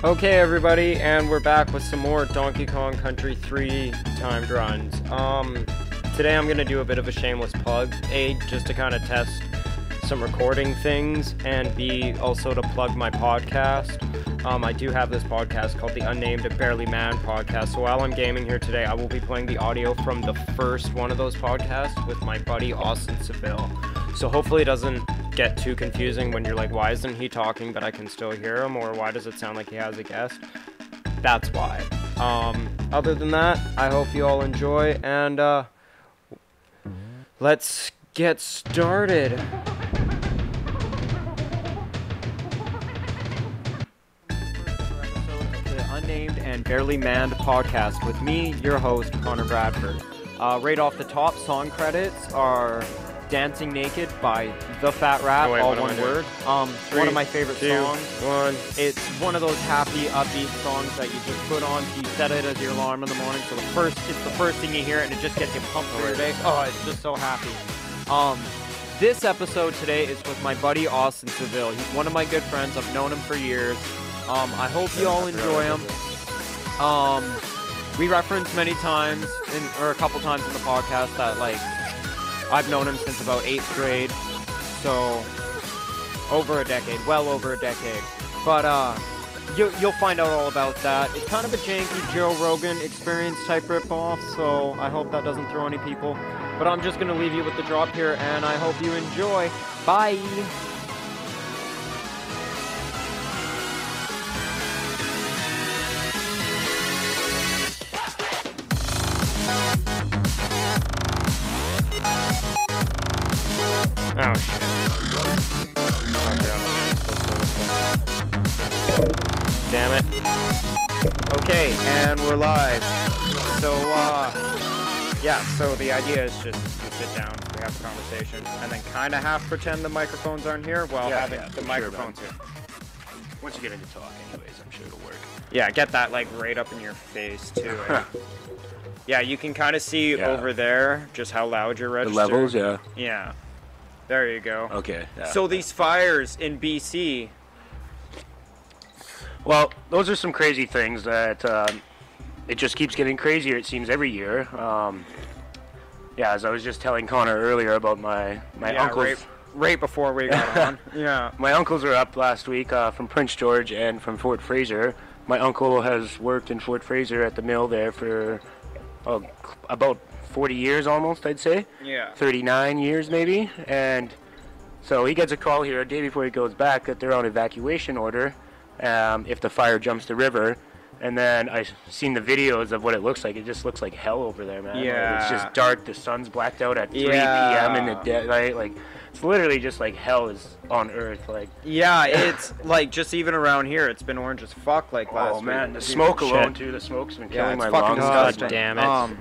Okay everybody, and we're back with some more Donkey Kong Country 3 timed runs. Today I'm going to do a bit of a shameless plug. A, just to kind of test some recording things, and B, also to plug my podcast. I do have this podcast called the UnNamed Barely Man podcast, so while I'm gaming here today, I will be playing the audio from the first one of those podcasts with my buddy Austin Seville. So hopefully it doesn't get too confusing when you're like, why isn't he talking but I can still hear him, or why does it sound like he has a guest? That's why. Other than that, I hope you all enjoy, and let's get started. The Unnamed and Barely Manned podcast with me, your host, Connor Bradford. Right off the top, song credits are Dancing Naked by The Fat Rat, all one word. One of my favorite songs. It's one of those happy, upbeat songs that you just put on, you set it as your alarm in the morning, so it's the first thing you hear, and it just gets you pumped for your day. Oh, it's just so happy. This episode today is with my buddy Austin Seville. He's one of my good friends. I've known him for years. I hope you all enjoy him. We referenced many times, or a couple times in the podcast, that like I've known him since about 8th grade, so over a decade, well over a decade. But you'll find out all about that. It's kind of a janky Joe Rogan Experience type ripoff, so I hope that doesn't throw any people. But I'm just gonna leave you with the drop here, and I hope you enjoy. Bye. Oh shit. Damn it. Okay, and we're live. So, yeah, so the idea is just we sit down, we have a conversation, and then kind of half pretend the microphones aren't here while having the microphones here. Once you get into talk anyways, I'm sure it'll work. Yeah, get that like right up in your face too. Yeah, you can kind of see over there just how loud you're registering. The levels, yeah. Yeah. There you go. Okay. Yeah. So these fires in BC. Well, those are some crazy things that it just keeps getting crazier, it seems, every year. Yeah, as I was just telling Connor earlier about my uncles. Right before we got on. Yeah. My uncles were up last week from Prince George and from Fort Fraser. My uncle has worked in Fort Fraser at the mill there for about 40 years almost, I'd say. Yeah. 39 years maybe. And so he gets a call here a day before he goes back that they're on evacuation order if the fire jumps the river. And then I've seen the videos of what it looks like. It just looks like hell over there, man. Yeah. Like, it's just dark. The sun's blacked out at 3 p.m. in the daylight. Like, it's literally just like hell is on earth. Like. Yeah, it's like just even around here, it's been orange as fuck like last week. Oh man, the smoke alone too. The smoke's been killing my fucking lungs. disgusting. God Damn it.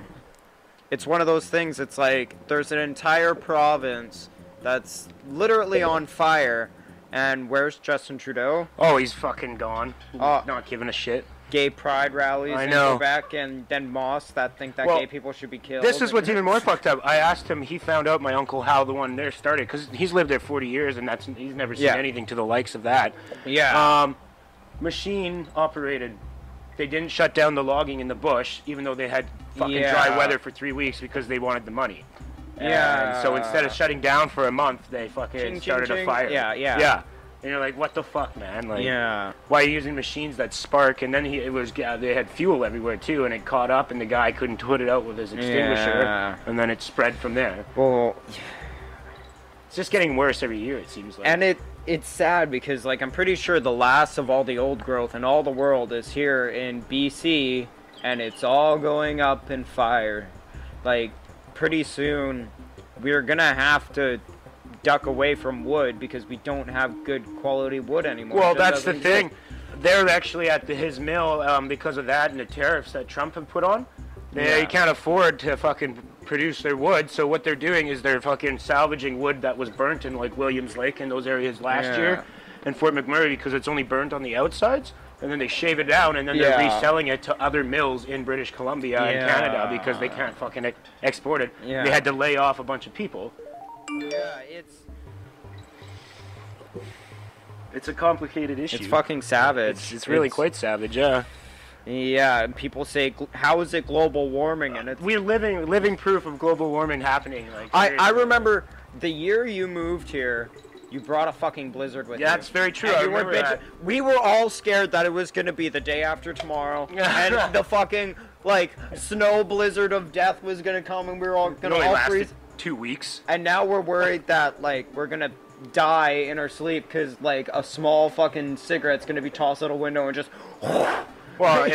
It's one of those things, it's like, there's an entire province that's literally on fire, and where's Justin Trudeau? Oh, he's fucking gone. Not giving a shit. Gay pride rallies I in know. Quebec, and then Moss that think that gay people should be killed. This is what's even more fucked up. I asked him, he found out my uncle how the one there started, because he's lived there 40 years, and he's never seen anything to the likes of that. Yeah. Machine operated. They didn't shut down the logging in the bush, even though they had fucking dry weather for 3 weeks because they wanted the money. Yeah. And so instead of shutting down for a month, they fucking started a fire. Yeah. And you're like, what the fuck, man? Like, why are you using machines that spark? And then they had fuel everywhere too, and it caught up, and the guy couldn't put it out with his extinguisher, and then it spread from there. Well, it's just getting worse every year, it seems like. And it's sad because, like, I'm pretty sure the last of all the old growth in all the world is here in BC, and it's all going up in fire. Like, pretty soon, we're gonna have to duck away from wood because we don't have good quality wood anymore. Well, that's the thing. They're actually at his mill because of that and the tariffs that Trump had put on. They can't afford to fucking produce their wood, so what they're doing is they're fucking salvaging wood that was burnt in like Williams Lake and those areas last year and Fort McMurray because it's only burnt on the outsides, and then they shave it down and then they're reselling it to other mills in British Columbia and Canada because they can't fucking export it. They had to lay off a bunch of people. Yeah, it's It's a complicated issue. It's fucking savage. It's really quite savage, yeah. Yeah, people say, how is it global warming? And it's... We're living proof of global warming happening. Like I remember the year you moved here, you brought a fucking blizzard with you. Yeah, that's very true. I remember that. We were all scared that it was going to be the day after tomorrow, and the fucking, like, snow blizzard of death was going to come, and we were all going to all freeze. 2 weeks. And now we're worried that, like, we're going to die in our sleep because, like, a small fucking cigarette's going to be tossed out a window and just... Well,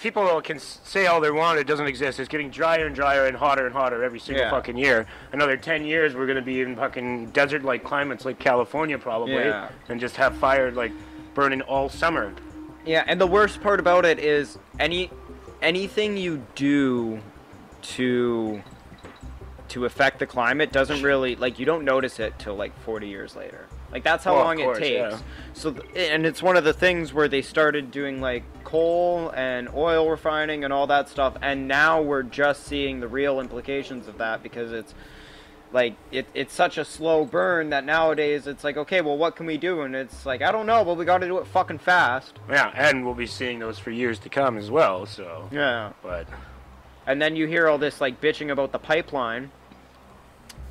people can say all they want, it doesn't exist. It's getting drier and drier and hotter every single fucking year. Another 10 years, we're going to be in fucking desert-like climates like California probably, and just have fire, like, burning all summer. Yeah, and the worst part about it is anything you do to affect the climate doesn't really, like, you don't notice it till, like, 40 years later. Like, that's how long it takes. Yeah. So, and it's one of the things where they started doing, like, coal and oil refining and all that stuff, and now we're just seeing the real implications of that because it's, like, it's such a slow burn that nowadays it's like, okay, well, what can we do? And it's like, I don't know, but we got to do it fucking fast. Yeah, and we'll be seeing those for years to come as well, so. Yeah. But. And then you hear all this, like, bitching about the pipeline.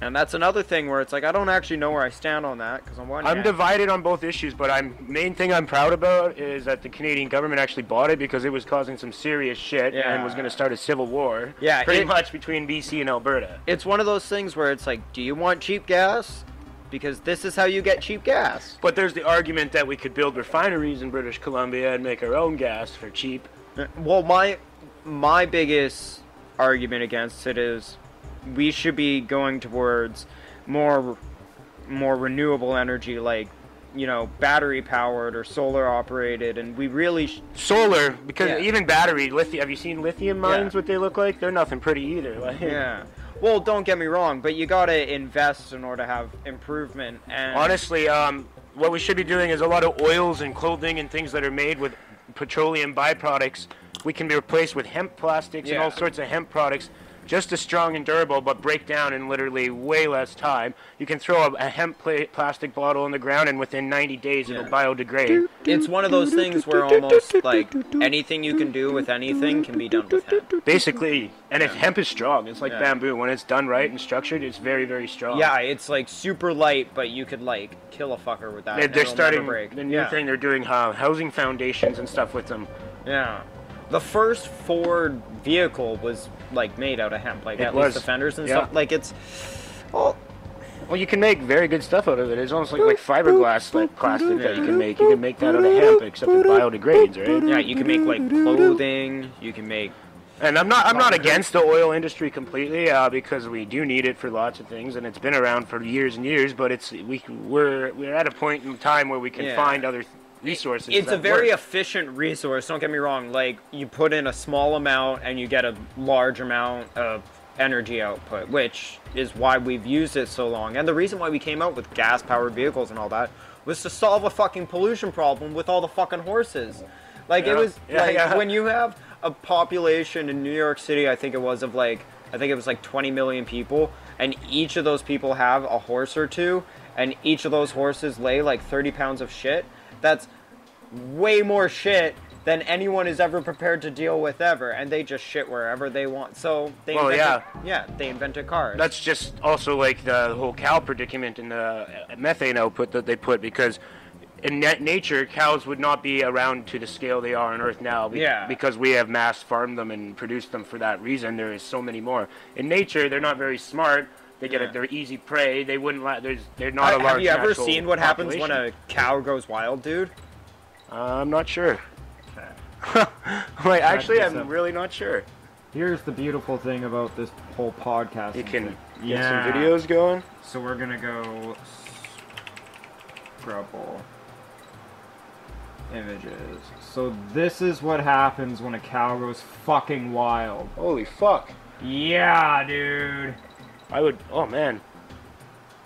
And that's another thing where it's like, I don't actually know where I stand on that, because I'm divided on both issues, but main thing I'm proud about is that the Canadian government actually bought it because it was causing some serious shit and was going to start a civil war. Yeah, pretty much between BC and Alberta. It's one of those things where it's like, do you want cheap gas? Because this is how you get cheap gas. But there's the argument that we could build refineries in British Columbia and make our own gas for cheap. Well, my biggest argument against it is we should be going towards more renewable energy, like, you know, battery powered or solar operated, and we really solar, because even battery lithium. Have you seen lithium mines? What they look like? They're nothing pretty either. Like, yeah. Well, don't get me wrong, but you gotta invest in order to have improvement. And honestly, what we should be doing is a lot of oils and clothing and things that are made with petroleum byproducts. We can be replaced with hemp plastics and all sorts of hemp products. Just as strong and durable, but break down in literally way less time. You can throw a hemp plastic bottle on the ground, and within 90 days it'll biodegrade. It's one of those things where almost, like, anything you can do with anything can be done with hemp. Basically, and if hemp is strong, it's like bamboo. When it's done right and structured, it's very, very strong. Yeah, it's, like, super light, but you could, like, kill a fucker with that. They're starting the new thing. They're doing housing foundations and stuff with them. Yeah. The first Ford vehicle was, like, made out of hemp, like, at least the fenders and stuff. Like, it's... Well, you can make very good stuff out of it. It's almost like fiberglass, like, plastic that you can make. You can make that out of hemp, except it biodegrades, right? Yeah, you can make, like, clothing. You can make... And I'm not against the oil industry completely, because we do need it for lots of things, and it's been around for years and years, but we're at a point in time where we can find other resources. It's a very efficient resource, don't get me wrong. Like, you put in a small amount and you get a large amount of energy output, which is why we've used it so long. And the reason why we came out with gas-powered vehicles and all that was to solve a fucking pollution problem with all the fucking horses. Like, it was when you have a population in New York City, I think it was like 20 million people, and each of those people have a horse or two, and each of those horses lay like 30 pounds of shit. That's way more shit than anyone is ever prepared to deal with ever, and they just shit wherever they want. So they invented cars. That's just also like the whole cow predicament and the methane output that they put, because in nature, cows would not be around to the scale they are on Earth now. Because we have mass farmed them and produced them for that reason. There is so many more. In nature, they're not very smart. They get they're easy prey. They wouldn't. They're not a large. Have you ever seen what happens when a cow goes wild, dude? I'm not sure. Wait, actually, I'm really not sure. Here's the beautiful thing about this whole podcast. You can get some videos going. So we're gonna go scrabble images. So this is what happens when a cow goes fucking wild. Holy fuck. Yeah, dude. Oh man.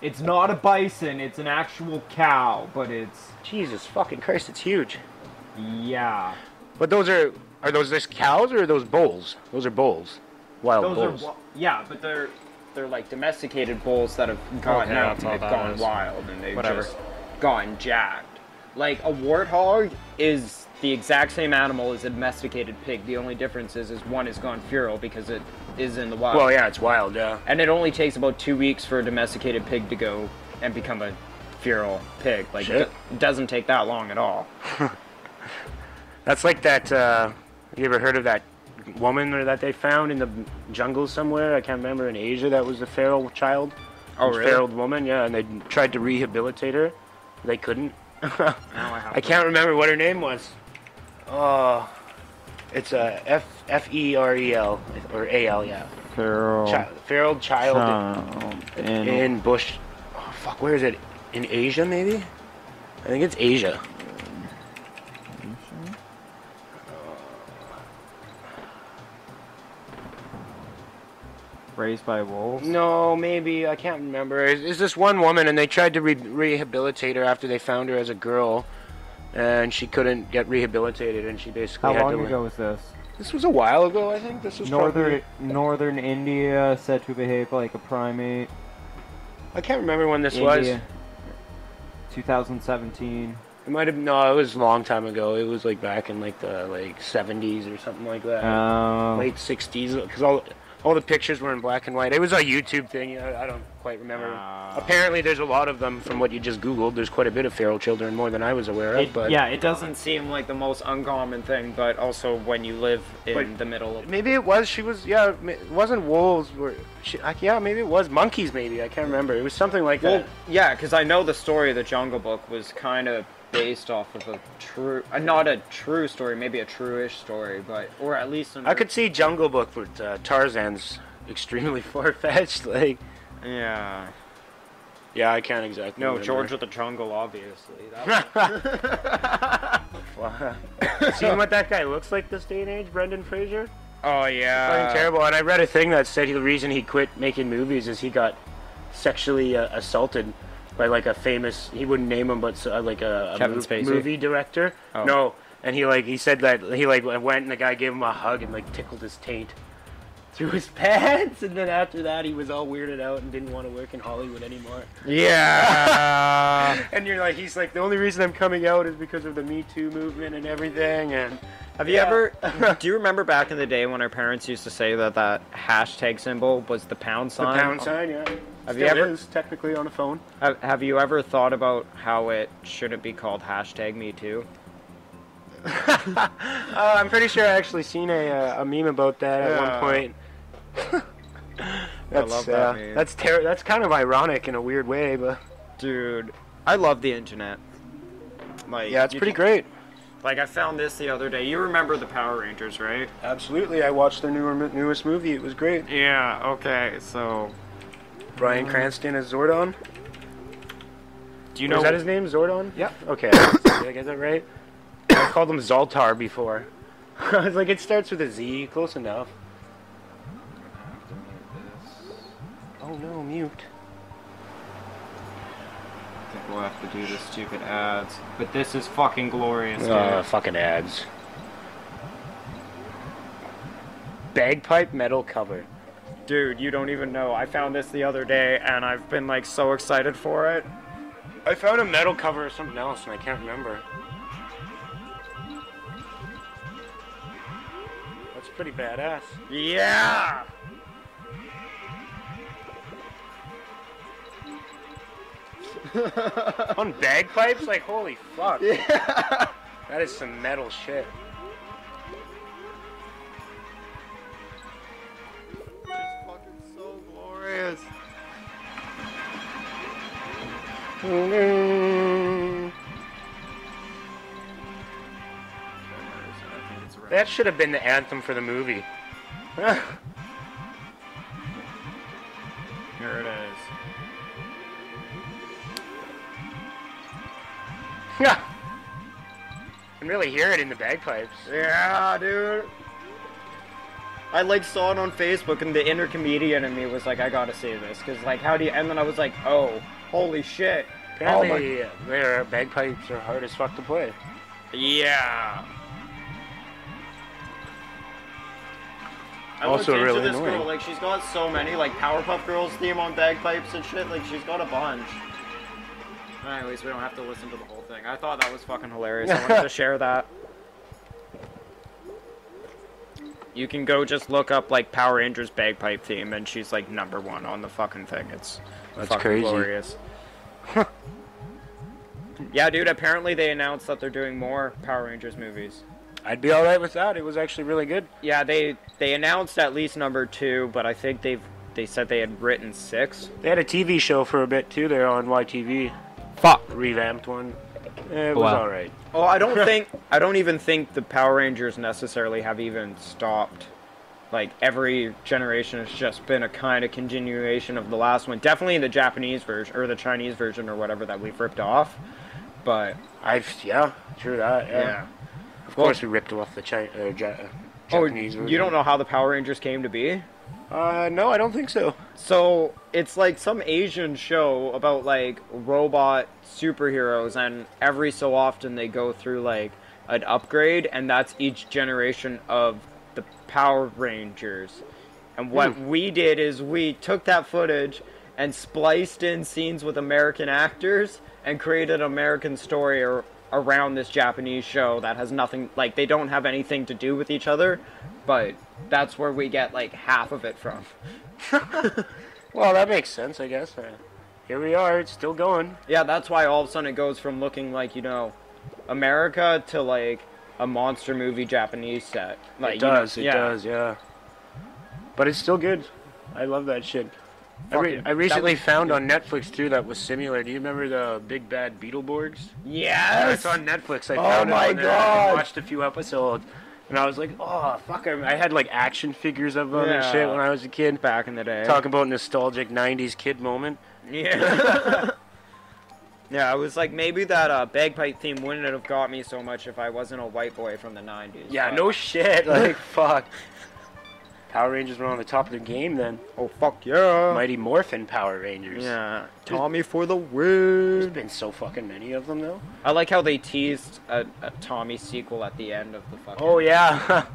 It's not a bison, it's an actual cow, but it's... Jesus fucking Christ, it's huge. Yeah. But are those just cows or are those bulls? Those are bulls. Wild bulls. Yeah, but they're like domesticated bulls that have gone out and they've gone wild and they've just gone jacked. Like, a warthog is the exact same animal as a domesticated pig. The only difference is one is gone feral because it is in the wild. Well, yeah, it's wild, yeah. And it only takes about 2 weeks for a domesticated pig to go and become a feral pig. Like, it doesn't take that long at all. That's like that, you ever heard of that woman that they found in the jungle somewhere? I can't remember, in Asia, that was a feral child. Oh, really? Feral woman, yeah, and they tried to rehabilitate her. They couldn't. I can't remember what her name was. Oh, it's a F-E-R-E-L, or A-L, yeah. Feral child in bush. Oh, fuck, where is it? In Asia, maybe? I think it's Asia. Raised by wolves? No, maybe. I can't remember. It's this one woman, and they tried to rehabilitate her after they found her as a girl, and she couldn't get rehabilitated, and she basically How had long to... ago was this? This was a while ago, I think. This was Northern India said to behave like a primate. I can't remember when this India, was. 2017. It might have... No, it was a long time ago. It was like back in like the 70s or something like that. Late 60s, because all the pictures were in black and white. It was a YouTube thing. I don't quite remember. Apparently, there's a lot of them from what you just Googled. There's quite a bit of feral children, more than I was aware of. But yeah, it doesn't seem like the most uncommon thing, but also when you live in the middle of... Maybe it was. She was... Yeah, it wasn't wolves. Yeah, maybe it was monkeys, maybe. I can't remember. It was something like that. Well, yeah, because I know the story of the Jungle Book was kind of based off of a true... not a true story, maybe a true-ish story, but... Or at least... I could see Jungle Book, but Tarzan's extremely far-fetched, like... Yeah. Yeah, I can't exactly No, remember. George with the Jungle, obviously. Seeing what that guy looks like this day and age, Brendan Fraser? Oh, yeah. Fucking terrible. And I read a thing that said the reason he quit making movies is he got sexually assaulted by like a famous, he wouldn't name him, but like a movie director. Oh. No, and he said that he like went and the guy gave him a hug and like tickled his taint through his pants, and then after that he was all weirded out and didn't want to work in Hollywood anymore. Yeah. And you're like, he's like, the only reason I'm coming out is because of the Me Too movement and everything. And have you ever, do you remember back in the day when our parents used to say that hashtag symbol was the pound sign? The pound sign, yeah. Have you ever, is technically on a phone. Have you ever thought about how it shouldn't be called hashtag Me Too? I'm pretty sure I actually seen a meme about that at one point. I love that meme. That's kind of ironic in a weird way, but dude, I love the internet. Like, yeah, it's pretty great. Like, I found this the other day. You remember the Power Rangers, right? Absolutely. I watched their newest movie. It was great. Yeah. Okay. So, Bryan Cranston as Zordon. Do you know? Is that his name, Zordon? Yep. Okay. Did I get that right? I called him Zoltar before. I was like, it starts with a Z. Close enough. Oh no, mute. I think we'll have to do the stupid ads. But this is fucking glorious, dude. Fucking ads. Bagpipe metal cover. Dude, you don't even know. I found this the other day, and I've been, like, so excited for it. I found a metal cover or something else, and I can't remember. That's pretty badass. Yeah! On bagpipes? Like, holy fuck. Yeah. That is some metal shit. Just fucking so glorious. That should have been the anthem for the movie. Here it is. Yeah. You can really hear it in the bagpipes. Yeah, dude. I like saw it on Facebook, and the inner comedian in me was like, I gotta see this, cause like, how do you? And then I was like, oh, holy shit. Apparently, their bagpipes are hard as fuck to play. Yeah. I Also looked into really this annoying. girl, like, she's got so many, like, Powerpuff Girls theme on bagpipes and shit, like, she's got a bunch. Anyways, we don't have to listen to the whole thing. I thought that was fucking hilarious. I wanted to share that. You can go just look up, like, Power Rangers bagpipe theme, and she's, like, #1 on the fucking thing. It's fucking crazy. Glorious. Yeah, dude, apparently they announced that they're doing more Power Rangers movies. I'd be alright with that. It was actually really good. Yeah, they announced at least #2, but I think they said they had written 6. They had a TV show for a bit, too, there on YTV. Fuck. Revamped one. It was alright. Oh, I don't even think the Power Rangers necessarily have even stopped. Like, every generation has just been a kind of continuation of the last one. Definitely the Japanese version, or the Chinese version, or whatever that we've ripped off. But... Yeah, true that, yeah. Of course we ripped off the Japanese version. You don't know how the Power Rangers came to be? No, I don't think so. So, it's like some Asian show about, like, robot superheroes, and every so often they go through, like, an upgrade, and that's each generation of the Power Rangers. And what we did is we took that footage and spliced in scenes with American actors and created an American story around this Japanese show that has nothing, like, they don't have anything to do with each other, but that's where we get, like, half of it from. Well, that makes sense, I guess. Here we are, it's still going. Yeah, that's why all of a sudden it goes from looking like, you know, America to, like, a monster movie Japanese set. Like, it does, yeah. But it's still good. I love that shit. I recently found on Netflix, too, that was similar. Do you remember the Big Bad Beetleborgs? Yes! It's on Netflix. I found it on there. I watched a few episodes. And I was like, oh, fuck. I had, like, action figures of them and shit when I was a kid. Back in the day. Talk about nostalgic 90s kid moment. Yeah. Yeah, I was like, maybe that bagpipe theme wouldn't have got me so much if I wasn't a white boy from the 90s. Yeah, no shit. Like, fuck. Power Rangers were on the top of their game then. Oh, fuck yeah. Mighty Morphin Power Rangers. Yeah. Tommy for the win. There's been so fucking many of them, though. I like how they teased a Tommy sequel at the end of the fucking... Oh, yeah.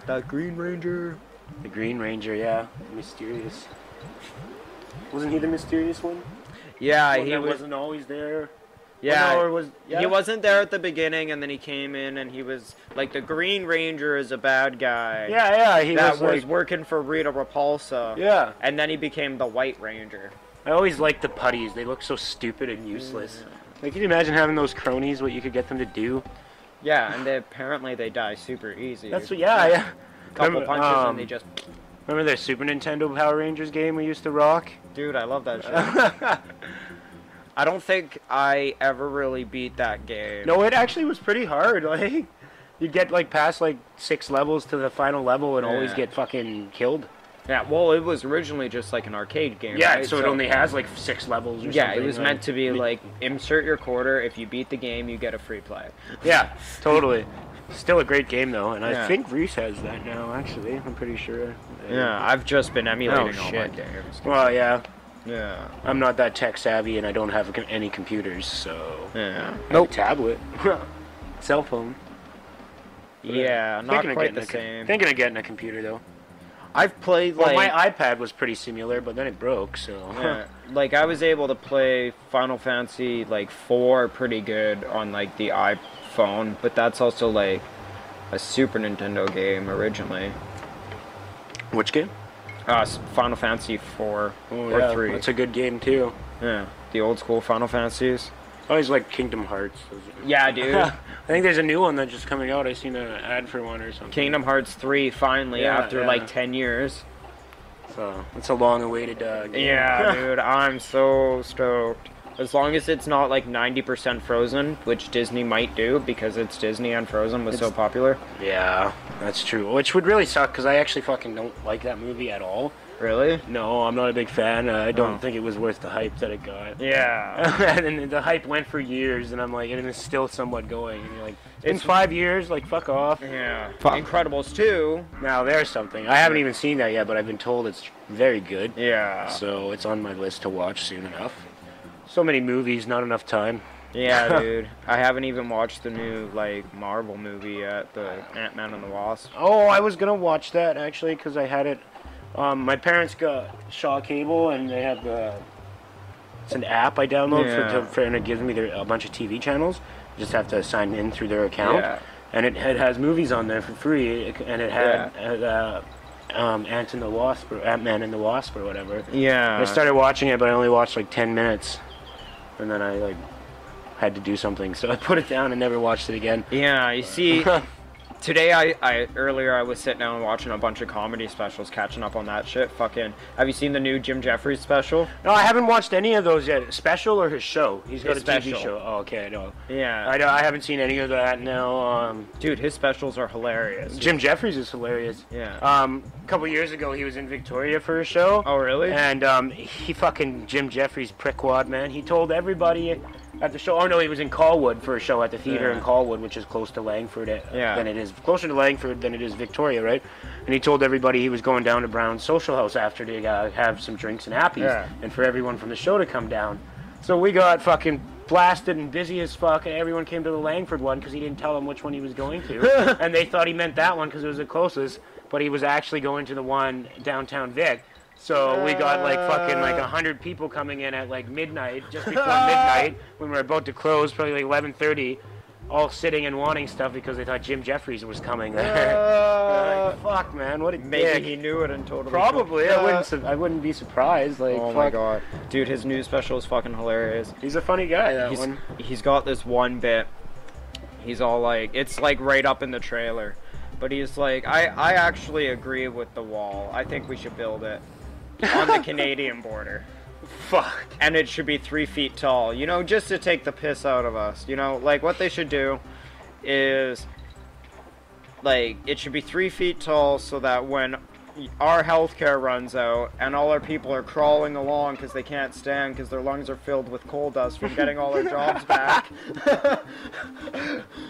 That Green Ranger. The Green Ranger, yeah. Mysterious. Wasn't he the mysterious one? Yeah, Well, he wasn't always there. Yeah, Oh, no, he wasn't there at the beginning, and then he came in, and he was like the Green Ranger is a bad guy. Yeah, he that was like, working for Rita Repulsa. Yeah, and then he became the White Ranger. I always liked the putties. They look so stupid and useless. Like, can you imagine having those cronies? What you could get them to do? Yeah, and apparently they die super easy. That's what. Yeah. Couple punches and they just. Remember their Super Nintendo Power Rangers game we used to rock? Dude, I love that shit. I don't think I ever really beat that game. No, it actually was pretty hard. Like, you'd get like past like 6 levels to the final level and always get fucking killed. Yeah, well, it was originally just like an arcade game. Yeah, right? so it only has like 6 levels or something. Yeah, it was meant to be like insert your quarter. If you beat the game, you get a free play. Yeah, totally. Still a great game though, and I think Reese has that now. Actually, I'm pretty sure. Yeah, I've just been emulating all my games. Well, yeah. Yeah. I'm not that tech savvy, and I don't have any computers, so. Yeah. Nope. Tablet. Cell phone. Yeah, not quite the same. Thinking of getting a computer though. I've played like. Well, my iPad was pretty similar, but then it broke, so. Yeah. Like I was able to play Final Fantasy like 4 pretty good on like the iPhone, but that's also like a Super Nintendo game originally. Which game? Final Fantasy 4 or 3. That's a good game too. Yeah, the old school Final Fantasies. I always like Kingdom Hearts. Yeah, dude. I think there's a new one that's just coming out. I seen an ad for one or something. Kingdom Hearts 3 finally after like 10 years. So it's a long-awaited game. Yeah, dude, I'm so stoked. As long as it's not like 90% Frozen, which Disney might do because it's Disney and Frozen was so popular. Yeah, that's true. Which would really suck because I actually fucking don't like that movie at all. Really? No, I'm not a big fan. I don't think it was worth the hype that it got. Yeah. And the hype went for years, and I'm like, and it's still somewhat going. And you're like, it's 5 years, like, fuck off. Yeah. Incredibles 2. Now, there's something. I haven't even seen that yet, but I've been told it's very good. Yeah. So it's on my list to watch soon enough. So many movies, not enough time. Yeah, dude. I haven't even watched the new, like, Marvel movie yet, the Ant-Man and the Wasp. Oh, I was going to watch that, actually, because I had it. My parents got Shaw Cable, and they have the It's an app I download Yeah. and it gives me a bunch of TV channels. You just have to sign in through their account. Yeah. And it has movies on there for free. And it had Ant-Man and the Wasp or whatever. Yeah. I started watching it, but I only watched like 10 minutes. And then I like had to do something. So I put it down and never watched it again. Yeah, you see, today earlier I was sitting down and watching a bunch of comedy specials, catching up on that shit. Fucking, have you seen the new Jim Jeffries special? No, I haven't watched any of those yet. Special or his show? He's got His a TV special. show. Oh, okay, I know. Yeah. I haven't seen any of that now. Dude, his specials are hilarious. Jim Jeffries is hilarious. Yeah. A couple years ago, he was in Victoria for a show. Oh, really? And he fucking Jim Jeffries prickwad, man. He told everybody at the show. Oh no, he was in Colwood for a show at the theater in Colwood, which is close to Langford. Than it is closer to Langford than it is Victoria, right? And he told everybody he was going down to Brown's Social House after to have some drinks and happies, and for everyone from the show to come down. So we got fucking blasted and busy as fuck, and everyone came to the Langford one because he didn't tell them which one he was going to, and they thought he meant that one because it was the closest, but he was actually going to the one downtown Vic. So we got like fucking like 100 people coming in at like midnight, just before midnight, when we were about to close, probably like 11:30, all sitting and wanting stuff because they thought Jim Jeffries was coming there. Like, fuck, man, what a Maybe dick. he knew it and totally. Probably, I wouldn't be surprised. Like, Oh my god, dude, his new special is fucking hilarious. He's a funny guy. That one. He's got this one bit. He's all like, it's like right up in the trailer, but he's like, I actually agree with the wall. I think we should build it on the Canadian border. Fuck. And it should be 3 feet tall, you know, just to take the piss out of us. You know, like what they should do is, like, it should be 3 feet tall so that when our healthcare runs out and all our people are crawling along because they can't stand because their lungs are filled with coal dust from getting all their jobs back,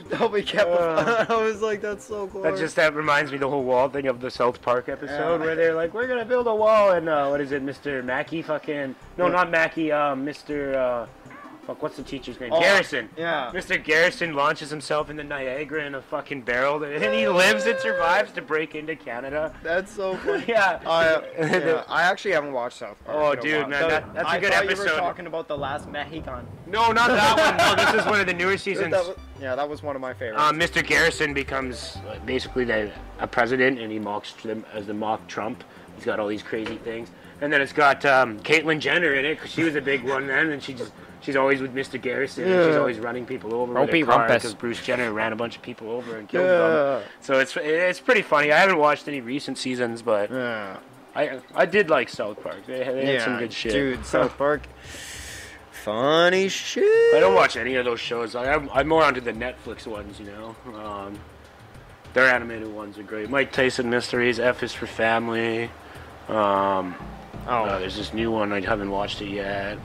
they'll be kept. I was like, that's so cool. That reminds me the whole wall thing of the South Park episode where they're like, we're gonna build a wall, and what is it, Mr. Mackey? Fucking no, not Mackey. Mr. Fuck, what's the teacher's name? Garrison. Yeah. Mr. Garrison launches himself into Niagara in a fucking barrel, and he lives and survives to break into Canada. That's so funny. Yeah. I actually haven't watched South Park. Oh, dude, man, that's a good I thought episode. you were talking about the last Mexican. No, not that one. No, this is one of the newer seasons. That was one of my favorites. Mr. Garrison becomes basically a president, and he mocks them as the mock Trump. He's got all these crazy things, and then it's got Caitlyn Jenner in it because she was a big one then, and she's always with Mr. Garrison, and she's always running people over with her car because Bruce Jenner ran a bunch of people over and killed them. So it's pretty funny. I haven't watched any recent seasons, but I did like South Park. They had some good shit. Dude, South Park. Funny shit. I don't watch any of those shows. I'm more onto the Netflix ones, you know. Their animated ones are great. Mike Tyson Mysteries, F is for Family. There's this new one. I haven't watched it yet.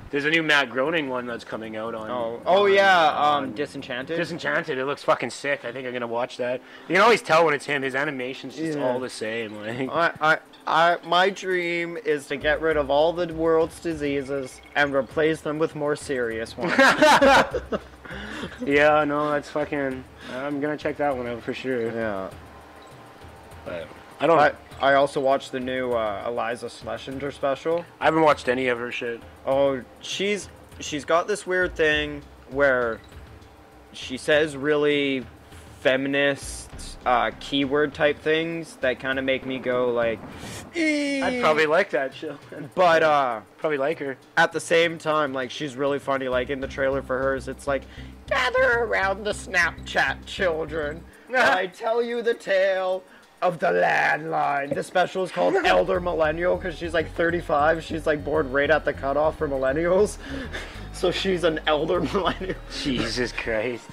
There's a new Matt Groening one that's coming out on. Disenchanted. Disenchanted. It looks fucking sick. I think I'm gonna watch that. You can always tell when it's him. His animation's just all the same. Like. My dream is to get rid of all the world's diseases and replace them with more serious ones. Yeah, no, that's fucking. I'm gonna check that one out for sure. Yeah. But I don't. I also watched the new Eliza Schlesinger special. I haven't watched any of her shit. Oh, she's got this weird thing where she says really feminist keyword type things that kind of make me go like, I'd probably like that show. But probably like her. At the same time, like, she's really funny. Like in the trailer for hers, it's like, gather around the Snapchat children. I tell you the tale of the landline. The special is called Elder Millennial because she's like 35. She's like born right at the cutoff for millennials. So she's an elder millennial. Jesus Christ.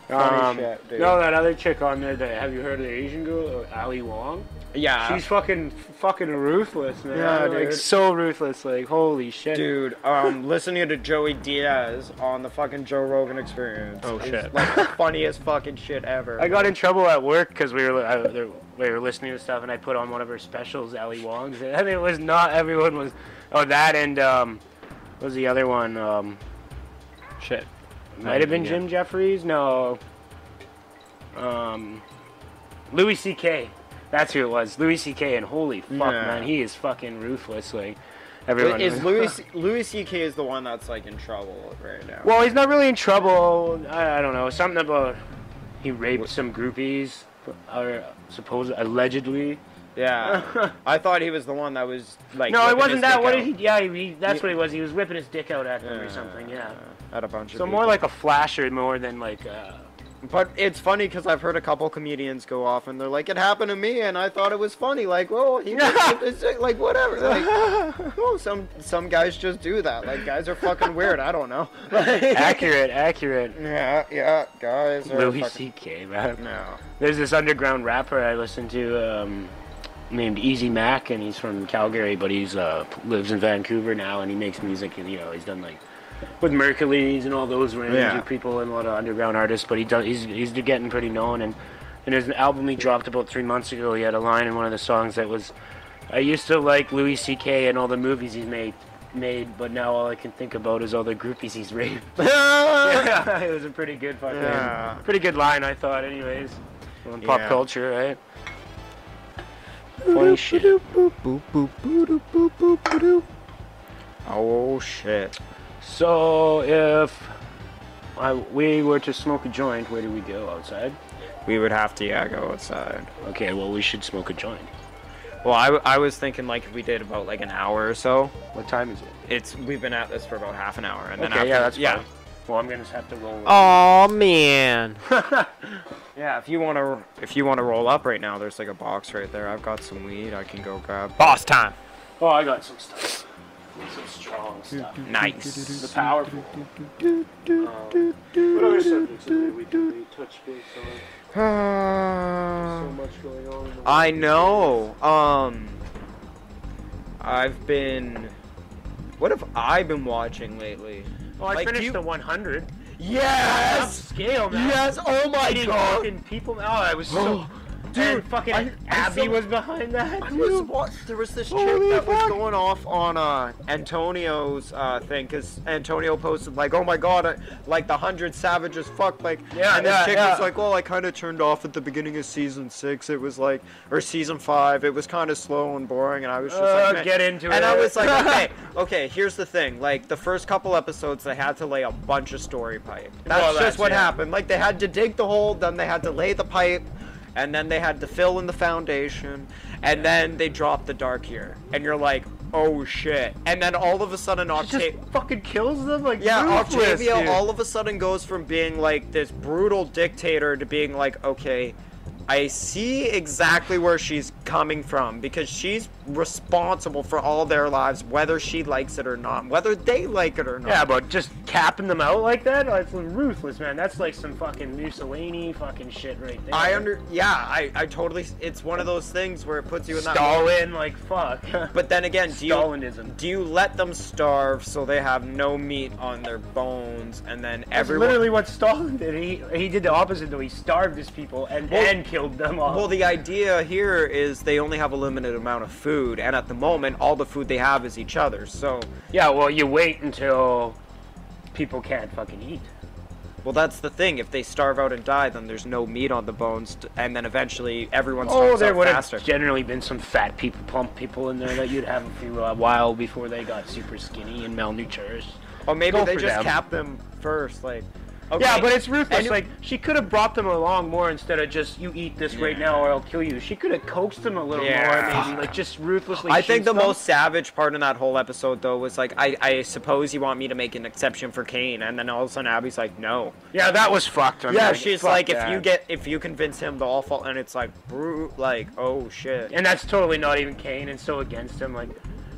Funny shit, dude. No, that other chick on there, have you heard of the Asian girl, Ali Wong? Yeah. She's fucking ruthless, man. Yeah, dude. Like, so ruthless, like, holy shit. Dude, listening to Joey Diaz on the fucking Joe Rogan Experience. Oh, shit. Like the funniest fucking shit ever. I got in trouble at work because we were listening to stuff, and I put on one of her specials, Ali Wong's, and it was not, everyone was, that and, what was the other one? Shit. Might have been Jim Jeffries? No. Louis C.K. That's who it was. Louis C.K. And holy fuck, man, he is fucking ruthless. Like, Everyone Is Louis C.K. is the one that's like in trouble right now? Well, he's not really in trouble. I don't know. Something about he raped some groupies, or allegedly. Yeah. I thought he was the one that was like. No, it whipping wasn't his that. dick What out. did he? Yeah, that's what he was. He was whipping his dick out at them or something. Yeah. At a bunch of. So people. more like a flasher, more than like. But it's funny because I've heard a couple comedians go off and they're like, it happened to me and I thought it was funny. Like, well, it's like whatever. Like, well, some guys just do that. Like, guys are fucking weird. I don't know. Accurate. Yeah, guys are Louis fucking... C.K. man. No. There's this underground rapper I listen to named Easy Mac, and he's from Calgary, but he's lives in Vancouver now, and he makes music, and he's done like with Mercules and all those range of people and a lot of underground artists, but he's getting pretty known, and there's an album he dropped about 3 months ago. He had a line in one of the songs that was, I used to like Louis C.K. and all the movies he's made, but now all I can think about is all the groupies he's raped. Yeah, it was a pretty good pretty good line, I thought, anyways. On pop culture, right? Funny shit. Oh shit. So if we were to smoke a joint, where do we go? Outside? We would have to go outside. Okay, well we should smoke a joint. Well, I was thinking like if we did about like an hour or so. What time is it? We've been at this for about half an hour, and then okay, after, yeah, that's fine. Well, I'm gonna have to roll. Oh man. Yeah, if you wanna roll up right now, there's like a box right there. I've got some weed. I can go grab. Boss time. Oh, I got some stuff. Some strong stuff. Nice. The powerful. What other subjects did we touch base on? So much going on. I know. I've been. What have I been watching lately? Oh, I finished the 100. Yes! Scale, man. Yes! Oh my god! Fucking people. Oh, I was so. Dude, and fucking Abby was behind that. There was this chick that was going off on Antonio's thing, because Antonio posted like, oh my god, like the 100 Savage as fuck, like, and this chick was like, well, I kind of turned off at the beginning of season 6. It was like, or season 5. It was kind of slow and boring, and I was just like, man. Get into it. And I was like, okay, here's the thing. Like the first couple episodes, they had to lay a bunch of story pipe. That's just what happened. Like they had to dig the hole, then they had to lay the pipe. And then they had to fill in the foundation, and then they dropped the dark year, and you're like, oh shit. And then all of a sudden Octavia just fucking kills them, like, Octavia all of a sudden goes from being like this brutal dictator to being like, okay, I see exactly where she's coming from, because she's responsible for all their lives, whether she likes it or not, whether they like it or not. Yeah, but just capping them out like that, it's ruthless, man. That's like some fucking Mussolini fucking shit right there. I totally, it's one of those things where it puts you in that Stalin, like, fuck. But then again, Stalinism. Do you let them starve so they have no meat on their bones, and then everyone... That's literally what Stalin did. He did the opposite, though. He starved his people and killed them all. Well, the idea here is they only have a limited amount of food, and at the moment, all the food they have is each other's, so... Yeah, well, you wait until people can't fucking eat. Well, that's the thing. If they starve out and die, then there's no meat on the bones, and then eventually everyone starves out faster. Oh, there would have generally been some fat people, plump people in there that you'd have a while before they got super skinny and malnourished. Or maybe they just capped them first, like... Okay. Yeah, but it's ruthless. Like, she could have brought them along more instead of just, you eat this right now or I'll kill you. She could have coaxed them a little more, maybe, like, just ruthlessly. I think the most savage part in that whole episode, though, was like, I suppose you want me to make an exception for Kane, and then all of a sudden Abby's like, no. Yeah, that was fucked. She's like, if you convince him, they'll all fall, and it's like, oh shit. And that's totally not even Kane, and so against him, like.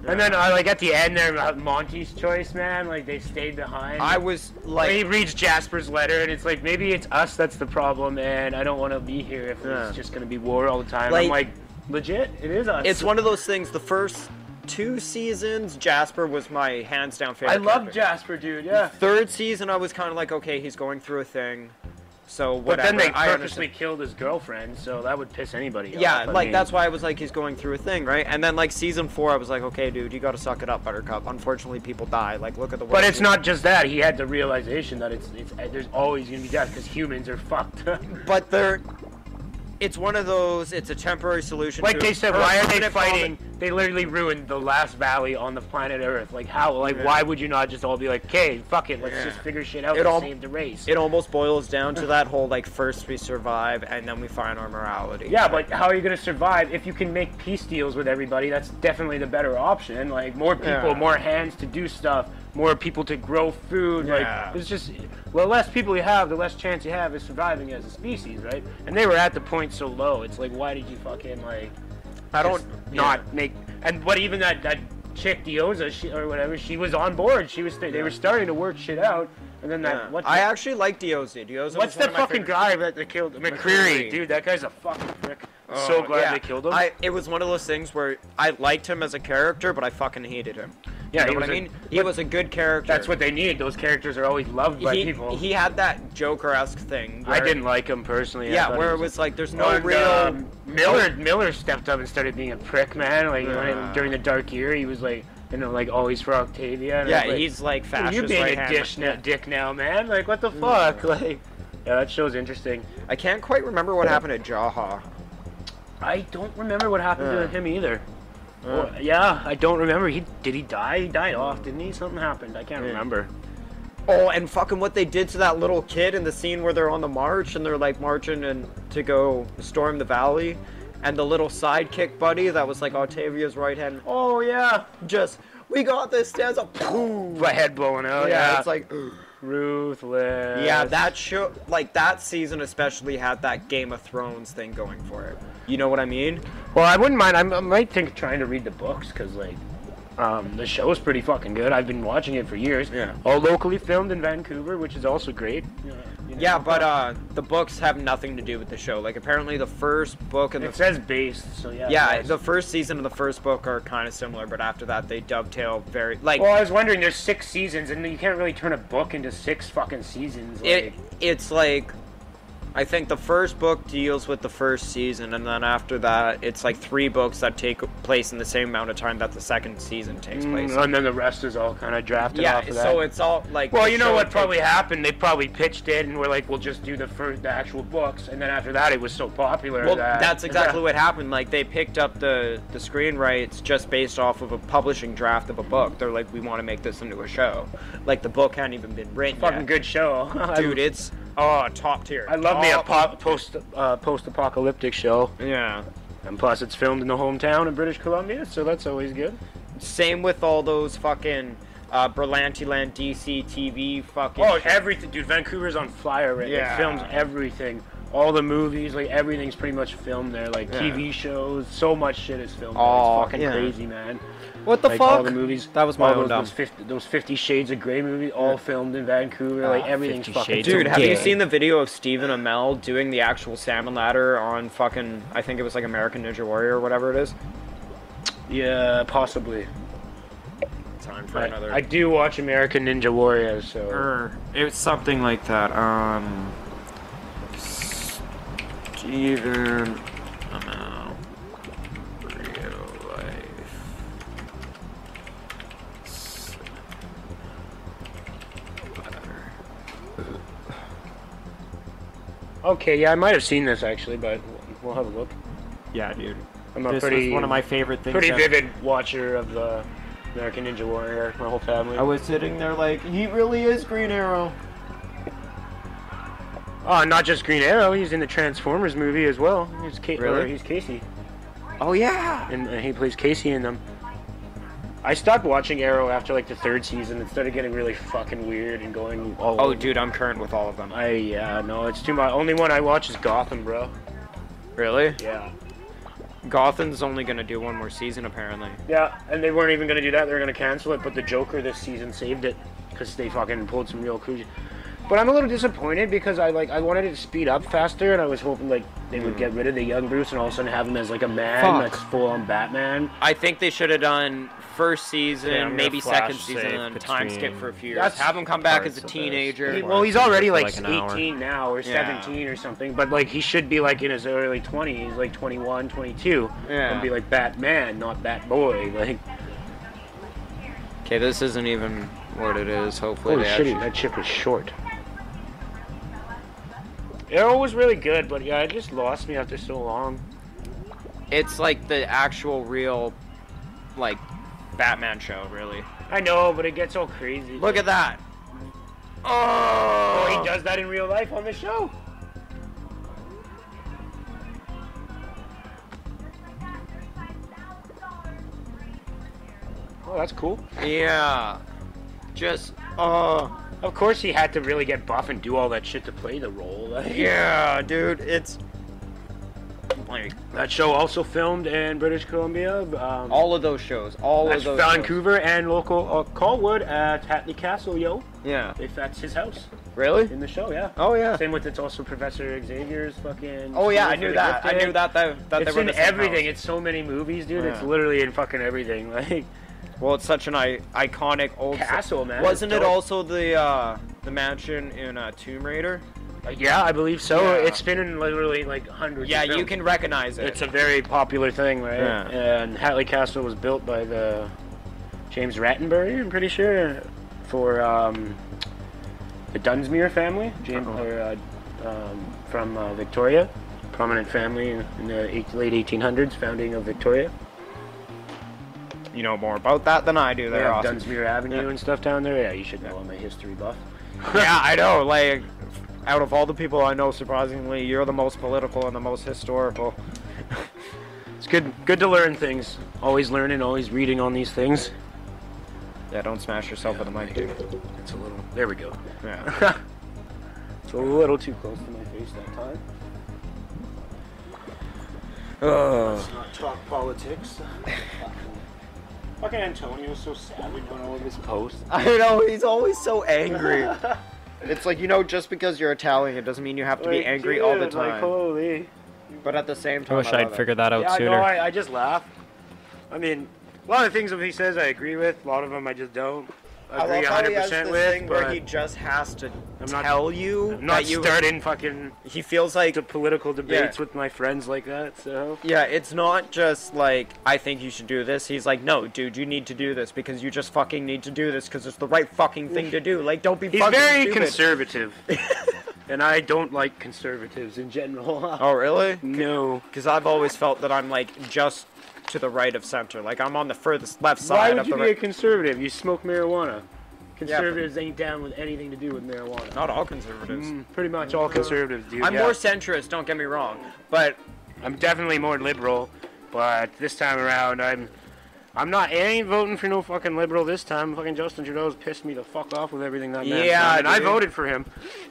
And then, like, at the end there, Monty's choice, man, like, they stayed behind. I was, like... He reads Jasper's letter, and it's like, maybe it's us that's the problem, and I don't want to be here if it's just going to be war all the time. I'm like, legit, it is us. It's one of those things, the first 2 seasons, Jasper was my hands-down favorite I love Jasper, dude, yeah. The 3rd season, I was kind of like, okay, he's going through a thing. So whatever. But then they purposely killed his girlfriend, so that would piss anybody off. Yeah, like that's why I was like, he's going through a thing, right? And then like season 4, I was like, okay, dude, you got to suck it up, Buttercup. Unfortunately, people die. Like, look at the. But it's not just that. He had the realization that there's always gonna be death because humans are fucked. But it's one of those. It's a temporary solution. Like they said, why are they fighting they literally ruined the last valley on the planet Earth. Like how? Like why would you not just all be like, okay, fuck it, let's just figure shit out and save the race? It almost boils down to that whole like first we survive and then we find our morality. Yeah, but how are you gonna survive if you can make peace deals with everybody? That's definitely the better option. Like more people, more hands to do stuff, more people to grow food. Like it's just, well, the less people you have, the less chance you have of surviving as a species, right? And they were at the point so low. It's like, why did you fucking like? I don't not make. And what even that chick Dioza or whatever, she was on board. She was they were starting to work shit out. And then that I actually like Dioza. What's the fucking guy that they killed? McCreary, dude. That guy's a fucking prick. I'm so glad they killed him. It was one of those things where I liked him as a character, but I fucking hated him. Yeah, you know what I mean? He was a good character. That's what they need. Those characters are always loved by people. He had that Joker-esque thing. I didn't like him personally. Yeah, where it was like, there's no real... Miller stepped up and started being a prick, man. Like, during the Dark Year, he was like, you know, like always for Octavia. And yeah, he's like fascist. You being a dick now, man. Like, what the fuck? Like, yeah, that show's interesting. I can't quite remember what happened to Jaha. I don't remember what happened to him either. Well, yeah, I don't remember. Did he die? He died off, didn't he? Something happened. I can't remember. Oh, and fucking what they did to that little kid in the scene where they're on the march and they're like marching and to go storm the valley, and the little sidekick buddy that was like Octavia's right hand. Oh yeah, just we got this. There's a poof, my head blowing out. Yeah, it's like ruthless. Yeah, that show, like that season especially had that Game of Thrones thing going for it. You know what I mean? Well, I wouldn't mind. I might think trying to read the books because, like, the show is pretty fucking good. I've been watching it for years. Yeah. All locally filmed in Vancouver, which is also great. Yeah, but the books have nothing to do with the show. Like, apparently the first book and it says based, so yeah. Yeah, the first season and the first book are kind of similar, but after that they dovetail very like. Well, I was wondering, there's 6 seasons, and you can't really turn a book into 6 fucking seasons. Like. It's like. I think the first book deals with the first season, and then after that, it's like 3 books that take place in the same amount of time that the second season takes place. And then the rest is all kind of drafted off of that. So it's all like... Well, you know what probably happened? They probably pitched it, and we're like, we'll just do the actual books, and then after that, it was so popular well, that's exactly what happened. Like, they picked up the screen rights just based off of a publishing draft of a book. They're like, we want to make this into a show. Like, the book hadn't even been written Fucking good show. Dude, it's... Oh, top tier. I love me a post-apocalyptic show. Yeah. And plus, it's filmed in the hometown in British Columbia, so that's always good. Same with all those fucking Berlantiland DC TV fucking... Oh, everything. Dude, Vancouver's on fire right now. It films everything. All the movies, like, everything's pretty much filmed there. Like, TV shows, so much shit is filmed there. It's fucking crazy, man. What the fuck? All the movies. That was my own those 50 Shades of Grey movies, all filmed in Vancouver. Like, everything's fucking... Dude, have you seen the video of Stephen Amell doing the actual salmon ladder on fucking... I think it was like American Ninja Warrior or whatever it is? Yeah, possibly. Time for another... I do watch American Ninja Warrior, so... It was something like that. Stephen Amell, real life. Okay, yeah, I might have seen this actually, but we'll have a look. Yeah, dude. I'm a This was one of my favorite things. Pretty vivid watcher of the American Ninja Warrior, my whole family. I was sitting there like, he really is Green Arrow. Oh, not just Green Arrow, he's in the Transformers movie as well. He's Really? He's Casey. Oh, yeah! And he plays Casey in them. I stopped watching Arrow after like the 3rd season. It started getting really fucking weird and going all over. Dude, I'm current with all of them. Yeah, no, it's too much. Only one I watch is Gotham, bro. Really? Yeah. Gotham's only gonna do 1 more season, apparently. Yeah, and they weren't even gonna do that. They were gonna cancel it, but the Joker this season saved it because they fucking pulled some real cool. But I'm a little disappointed because I wanted it to speed up faster, and I was hoping like they would get rid of the young Bruce and all of a sudden have him as like a man that's full on Batman. I think they should have done first season, maybe second season, and then time skip for a few years. Have him come back as a teenager. Well, he's already like 18 now or 17 or something, but like he should be like in his early 20s, like 21, 22, and be like Batman, not Batboy. Like, okay, this isn't even what it is. Hopefully, holy shit, that chip is short. Arrow was really good, but yeah, it just lost me after so long. It's like the actual real like, Batman show, really. I know, but it gets all crazy. Look at that. Oh, he does that in real life on the show. Oh, that's cool. Yeah. Just, Of course he had to really get buff and do all that shit to play the role. Like, yeah, dude, it's... Like, that show also filmed in British Columbia. all of those shows, all of those Vancouver and local Colwood at Hatley Castle, yo. Yeah. If that's his house. Really? In the show, yeah. Oh, yeah. Same with, it's also Professor Xavier's fucking... Oh, yeah, I school knew for the that. I gifted. knew that they It's were in the same everything. house. It's so many movies, dude. Yeah. It's literally in fucking everything. Like, Well, it's such an iconic old... castle, man. Wasn't It's it dope. also the mansion in Tomb Raider? Yeah, I believe so. Yeah. It's been in literally like hundreds Yeah, of films. you can recognize it. It's a very popular thing, right? Yeah. And Hatley Castle was built by the James Rattenbury, I'm pretty sure, for the Dunsmuir family, from Victoria, prominent family in the late 1800s, founding of Victoria. You know more about that than I do. They They're have awesome. Dunsmuir Avenue Yeah. and stuff down there. Yeah, you should know. I'm a history buff. Yeah, I know. Like, out of all the people I know, surprisingly, you're the most political and the most historical. It's good to learn things. Always learning, always reading on these things. Yeah, don't smash yourself with a mic, dude. It's a little. There we go. Yeah. It's a little too close to my face that time. Let's not talk politics. Fucking Antonio's so savage on all of his posts. I know, he's always so angry. It's like, you know, just because you're Italian, it doesn't mean you have to be angry all the Dude, like, time. holy. But at the same time, I wish I I'd love it. figured that out Yeah, sooner. no, I just laugh. I mean, a lot of things that he says I agree with. A lot of them I just don't I agree love how he has 100% this with. thing where but he just has to not- tell you I'm not that you... starting fucking He feels like... political debates Yeah. with my friends like that, so... Yeah, it's not just like, I think you should do this. He's like, no, dude, you need to do this because you just fucking need to do this because it's the right fucking thing to do. Like, don't be He's fucking very stupid. conservative. And I don't like conservatives in general. Oh, really? No. Because I've always felt that I'm, like, just to the right of center. Like, I'm on the furthest left Why side would of you the be a right. conservative? You smoke marijuana. Conservatives ain't down with anything to do with marijuana. Not all conservatives. Pretty much all conservatives, dude. I'm yeah. more centrist, don't get me wrong. But, I'm definitely more liberal, but this time around, I'm not. I ain't voting for no fucking liberal this time. Fucking Justin Trudeau's pissed me the fuck off with everything that man's Yeah, done, and I dude. voted for him,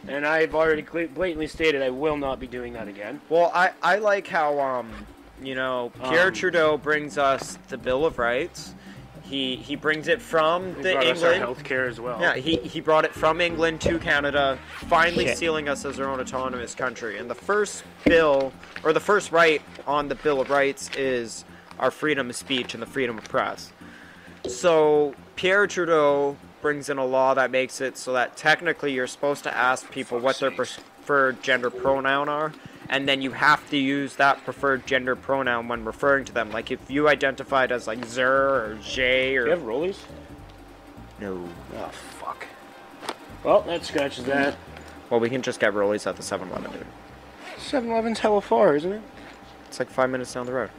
and I've already blatantly stated I will not be doing that again. well, I like how, you know, Pierre Trudeau brings us the Bill of Rights. He brings it from He the brought us our England. healthcare as well. Yeah, he brought it from England to Canada, finally Shit. sealing us as our own autonomous country. And the first bill, or the first right on the Bill of Rights is our freedom of speech and the freedom of press. So Pierre Trudeau brings in a law that makes it so that technically you're supposed to ask people what their preferred gender pronoun are, and then you have to use that preferred gender pronoun when referring to them. Like if you identified as like Zer or Jay or... Do you have rollies? No. Oh, fuck. Well, that scratches that. Well, we can just get rollies at the 7-Eleven, dude. 7-Eleven's hella far, isn't it? It's like 5 minutes down the road.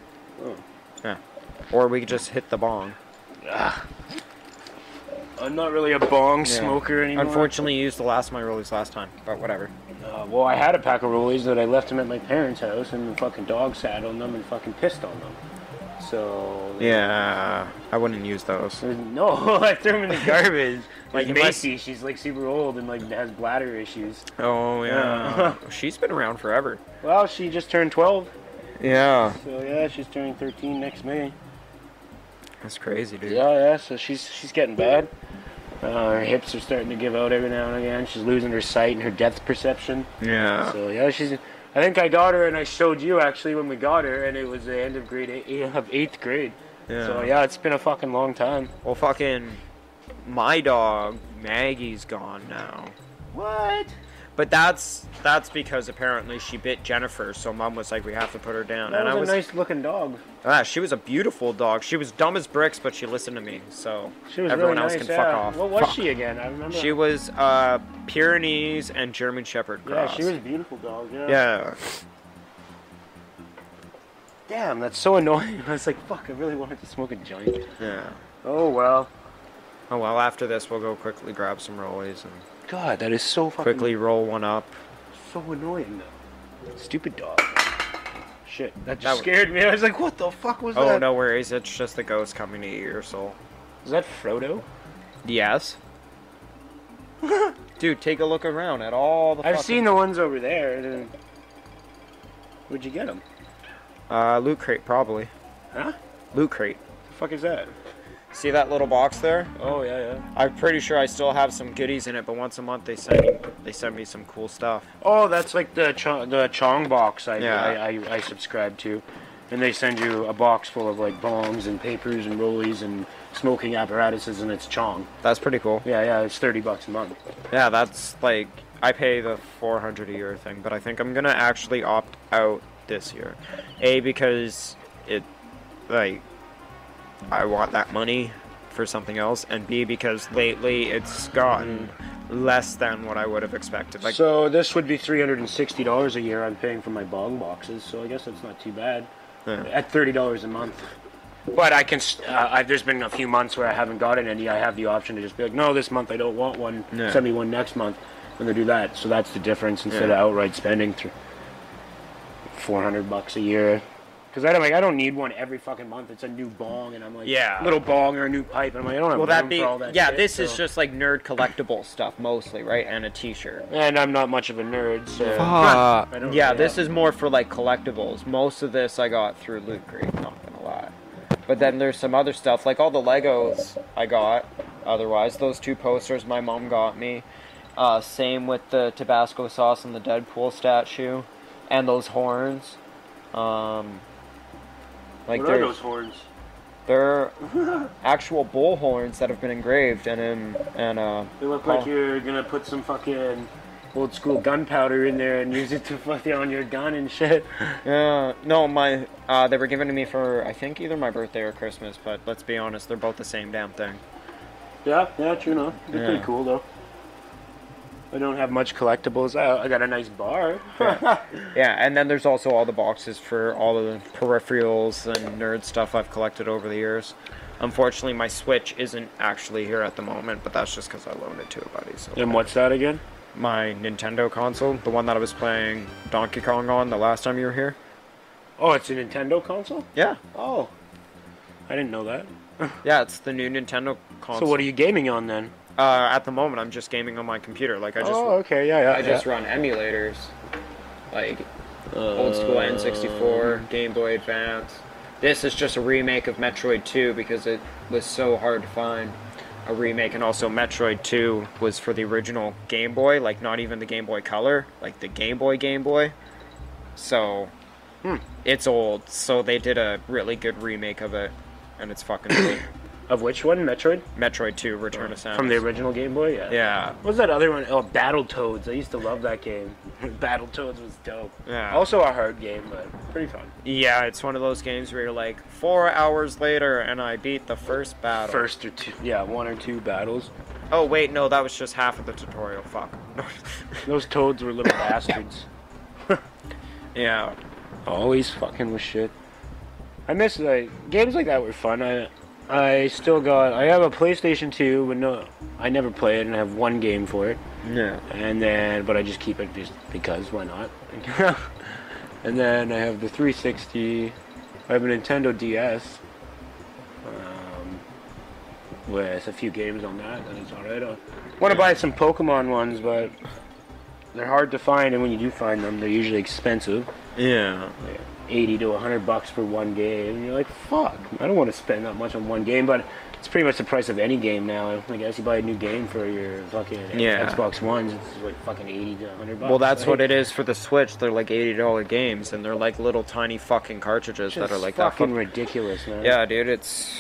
Oh. Yeah. Or we could just hit the bong. I'm not really a bong smoker anymore. Unfortunately, you used the last of my rollies last time, but whatever. Well, I had a pack of rollies that I left them at my parents' house, and the fucking dog sat on them and fucking pissed on them. So... Yeah, I wouldn't use those. No, I threw them in the garbage. Like You must- Macy, she's like super old and like has bladder issues. Oh, yeah. She's been around forever. Well, she just turned 12. Yeah. So yeah, she's turning 13 next May. That's crazy, dude. Yeah, so she's getting bad. Her hips are starting to give out every now and again. She's losing her sight and her depth perception. Yeah. So yeah, I think I got her, and I showed you actually when we got her, and it was the end of eighth grade. Yeah. So yeah, it's been a fucking long time. Well, fucking... My dog, Maggie's gone now. What? But that's because apparently she bit Jennifer, so Mom was like, we have to put her down. That and I was was a nice looking dog. She was a beautiful dog. She was dumb as bricks, but she listened to me. So She was everyone really else nice, can yeah. fuck off. What was Fuck. she again? I remember. She was Pyrenees and German Shepherd Yeah, cross. she was a beautiful dog. Yeah. Yeah. Damn, that's so annoying. I was like, fuck, I really wanted to smoke a joint. Yeah. Oh, well. Oh well, after this we'll go quickly grab some rollies and God, that is so fucking... quickly roll one up. So annoying, though. Stupid dog. Shit, that just scared me. I was like, what the fuck was that? Oh, no worries. It's just the ghost coming to eat your soul. Is that Frodo? Yes. Dude, take a look around at all the I've seen the ones over there. Where'd you get them? Loot crate, probably. Huh? Loot crate. The fuck is that? See that little box there? Oh, yeah. I'm pretty sure I still have some goodies in it, but once a month they send me some cool stuff. Oh, that's like the Chong box Yeah. I subscribe to. And they send you a box full of like bongs and papers and rollies and smoking apparatuses, and it's Chong. That's pretty cool. Yeah, it's $30 a month. Yeah, that's like, I pay the $400 a year thing, but I think I'm gonna actually opt out this year. A, because it, like, I want that money for something else, and B, because lately it's gotten less than what I would have expected. Like, so this would be $360 a year I'm paying for my bong boxes, so I guess that's not too bad. yeah. At $30 a month. But I can, there's been a few months where I haven't gotten any. I have the option to just be like, no, this month I don't want one. Yeah. Send me one next month. And they do that. So that's the difference instead of outright spending $400 a year. Because I don't need one every fucking month. It's a new bong, and I'm like, little bong or a new pipe. And I'm like, I don't have room for all that shit, this so. is just like nerd collectible stuff mostly, right? And a t-shirt. And I'm not much of a nerd, so. I don't Yeah, really this have- is more for like collectibles. Most of this I got through Loot Crate, not gonna lie. But then there's some other stuff, like all the Legos I got. Otherwise, those 2 posters my mom got me. Same with the Tabasco sauce and the Deadpool statue, and those horns. Like What are those horns? They're actual bull horns that have been engraved and They look like you're gonna put some fucking old school gunpowder in there and use it to fucking on your gun and shit. no, they were given to me for, I think, either my birthday or Christmas, but let's be honest, they're both the same damn thing. Yeah, true enough. They're pretty cool though. I don't have much collectibles. I got a nice bar. Yeah, and then there's also all the boxes for all of the peripherals and nerd stuff I've collected over the years. Unfortunately, my Switch isn't actually here at the moment, but that's just because I loaned it to a buddy. So And what's that again? my Nintendo console, the one that I was playing Donkey Kong on the last time you were here. Oh, it's a Nintendo console? Yeah. Oh. I didn't know that. Yeah, it's the new Nintendo console. So what are you gaming on then? At the moment, I'm just gaming on my computer. Like, I just... Oh, okay, yeah. I just run emulators, like old school N64, Game Boy Advance. This is just a remake of Metroid 2 because it was so hard to find a remake, and also Metroid 2 was for the original Game Boy, like not even the Game Boy Color, like the Game Boy. So it's old, so they did a really good remake of it, and it's fucking cool. Of which one? Metroid? Metroid 2, Return of Samus. From the original Game Boy? Yeah. Yeah. What was that other one? Oh, Battletoads. I used to love that game. Battletoads was dope. Yeah. Also a hard game, but pretty fun. Yeah, it's one of those games where you're like, 4 hours later, and I beat the first battle. First or two, yeah, 1 or 2 battles. Oh, wait, no, that was just half of the tutorial. Fuck. Those toads were little bastards. Yeah. Always fucking with shit. I miss, like, games like that were fun. I still got, I have a PlayStation 2, but no, I never play it, and I have 1 game for it. Yeah. And then, but I just keep it just because, why not? And then I have the 360, I have a Nintendo DS, with a few games on that, and it's alright. I want to buy some Pokemon ones, but they're hard to find, and when you do find them, they're usually expensive. Yeah. Like $80 to $100 for 1 game, and you're like, fuck, I don't want to spend that much on 1 game, but it's pretty much the price of any game now. I guess you buy a new game for your fucking Xbox Ones, it's like fucking $80 to $100. Well, that's what it is for the Switch. They're like $80 games, and they're like little tiny fucking cartridges that are like that. Fucking ridiculous, man. Yeah, dude, it's...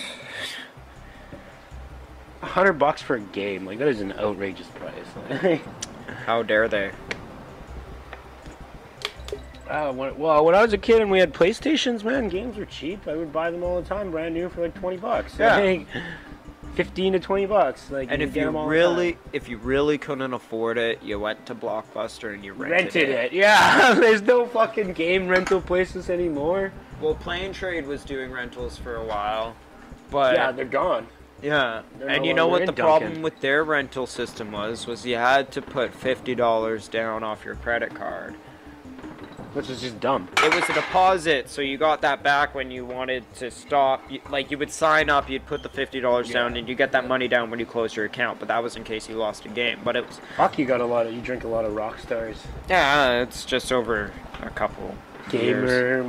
$100 for a game, like that is an outrageous price. How dare they? When I was a kid and we had PlayStations, man, games were cheap. I would buy them all the time, brand new, for like $20. Yeah. Like, 15 to $20. Like, And if get you them all the really, time. if you really couldn't afford it, you went to Blockbuster and you rented it. Yeah, there's no fucking game rental places anymore. Well, Plane Trade was doing rentals for a while, but Yeah, they're gone. yeah. They're And no you know longer what in the Duncan. problem with their rental system was you had to put $50 down off your credit card. Which is just dumb. It was a deposit, so you got that back when you wanted to stop. Like, you would sign up, you'd put the $50 down, and you get that money down when you close your account. But that was in case you lost a game. But it was... Fuck, you drink a lot of rock stars. Yeah, it's just over a couple years.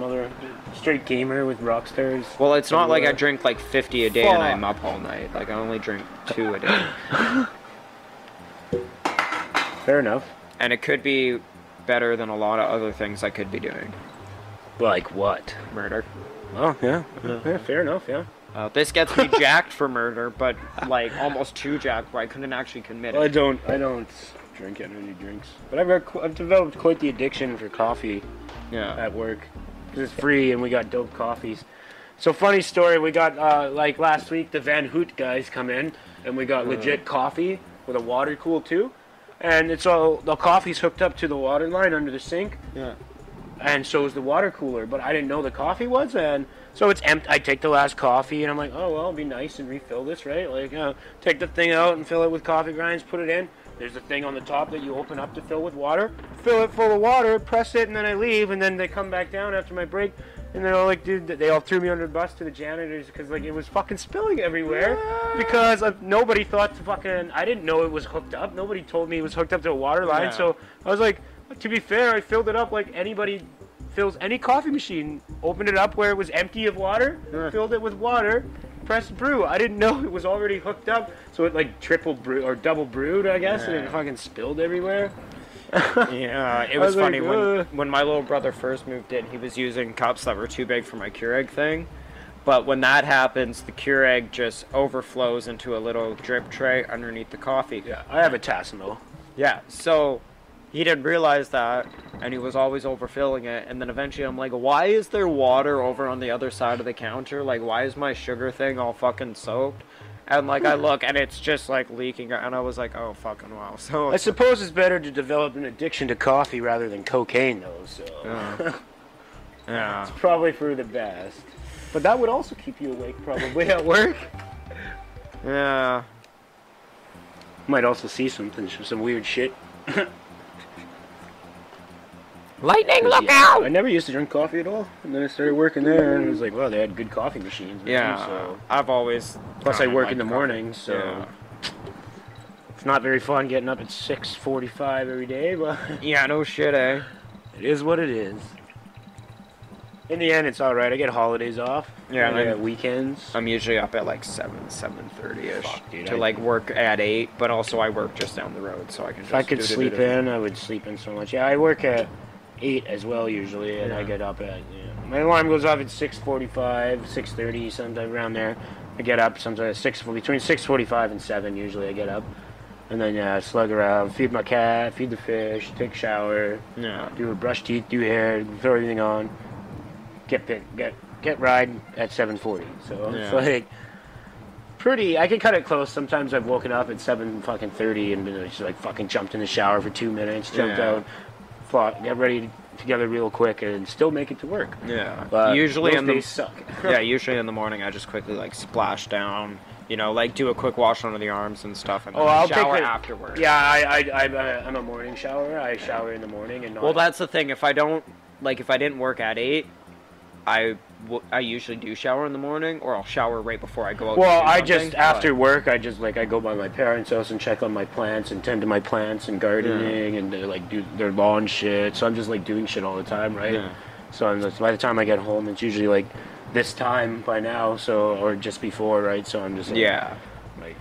Straight gamer with rock stars. Well, it's not like I drink like 50 a day and I'm up all night. Like, I only drink 2 a day. Fair enough. And it could be better than a lot of other things I could be doing. Like what? Murder. Oh, yeah. Yeah, fair enough, yeah. This gets me jacked for murder, but like almost too jacked where I couldn't actually commit it. I don't drink energy drinks. But I've developed quite the addiction for coffee at work. Because it's free and we got dope coffees. So funny story, we got, like last week, the Van Hoot guys come in and we got legit coffee with a water cool too. And it's all, the coffee's hooked up to the water line under the sink. Yeah. And so is the water cooler, but I didn't know the coffee was, and so it's empty. I take the last coffee, and I'm like, oh, well, it'll be nice and refill this, right? Like, take the thing out and fill it with coffee grinds, put it in. There's a thing on the top that you open up to fill with water. Fill it full of water, press it, and then I leave, and then they come back down after my break, and they're all like, dude, they all threw me under the bus to the janitors because, like, it was fucking spilling everywhere because nobody thought to fucking, I didn't know it was hooked up. Nobody told me it was hooked up to a water line, so I was like, to be fair, I filled it up like anybody fills any coffee machine. Opened it up where it was empty of water, filled it with water, pressed brew. I didn't know it was already hooked up, so it like triple brew or double brewed, I guess, and it fucking spilled everywhere. Yeah, it was funny like, when my little brother first moved in, he was using cups that were too big for my Keurig thing. But when that happens, the Keurig just overflows into a little drip tray underneath the coffee. Yeah, I have a Tassimo. Yeah, so he didn't realize that, and he was always overfilling it. And then eventually I'm like, why is there water over on the other side of the counter? Like, why is my sugar thing all fucking soaked? And like I look, and it's just like leaking, and I was like, oh fucking wow. So I suppose it's better to develop an addiction to coffee rather than cocaine, though. So yeah, it's probably for the best. But that would also keep you awake, probably at work. yeah. Might also see some weird shit. Lightning, look Yeah, out! I never used to drink coffee at all, and then I started working there, and it was like, well, they had good coffee machines. Yeah, so. I've always. Plus, I work liked in the coffee. morning, so Yeah. it's not very fun getting up at 6:45 every day, but Yeah, no shit, eh? it is what it is. In the end, it's all right. I get holidays off. Yeah, I man. get weekends. I'm usually up at like 7:30ish Fuck, dude, to like work at 8, but also I work just down the road, so I can. If Just I could sleep in, I would sleep in so much. Yeah, I work at 8 as well usually, and I get up at. My alarm goes off at 6:45, 6:30, sometime around there. I get up sometimes between 6:45 and 7. Usually, I get up, and then slug around, feed my cat, feed the fish, take a shower, brush teeth, do hair, throw everything on. Get ride at 7:40. So it's like pretty. I can cut it close. Sometimes I've woken up at 7:30 and been just like fucking jumped in the shower for 2 minutes, jumped out, fought, get ready together real quick, and still make it to work. Yeah, But usually those in the days suck. yeah, usually in the morning I just quickly like splash down, like do a quick wash under the arms and stuff, and then I'll shower take it afterwards. Yeah, I'm a morning shower. I shower in the morning and not. Well, that's the thing. If I didn't work at 8, I usually do shower in the morning, or I'll shower right before I go out. Well, to do something, after work, I go by my parents' house and check on my plants and tend to my plants and gardening and like do their lawn shit. So I'm just like doing shit all the time, right? Yeah. So I'm just, by the time I get home, it's usually like this time by now, or just before, right? So I'm just like,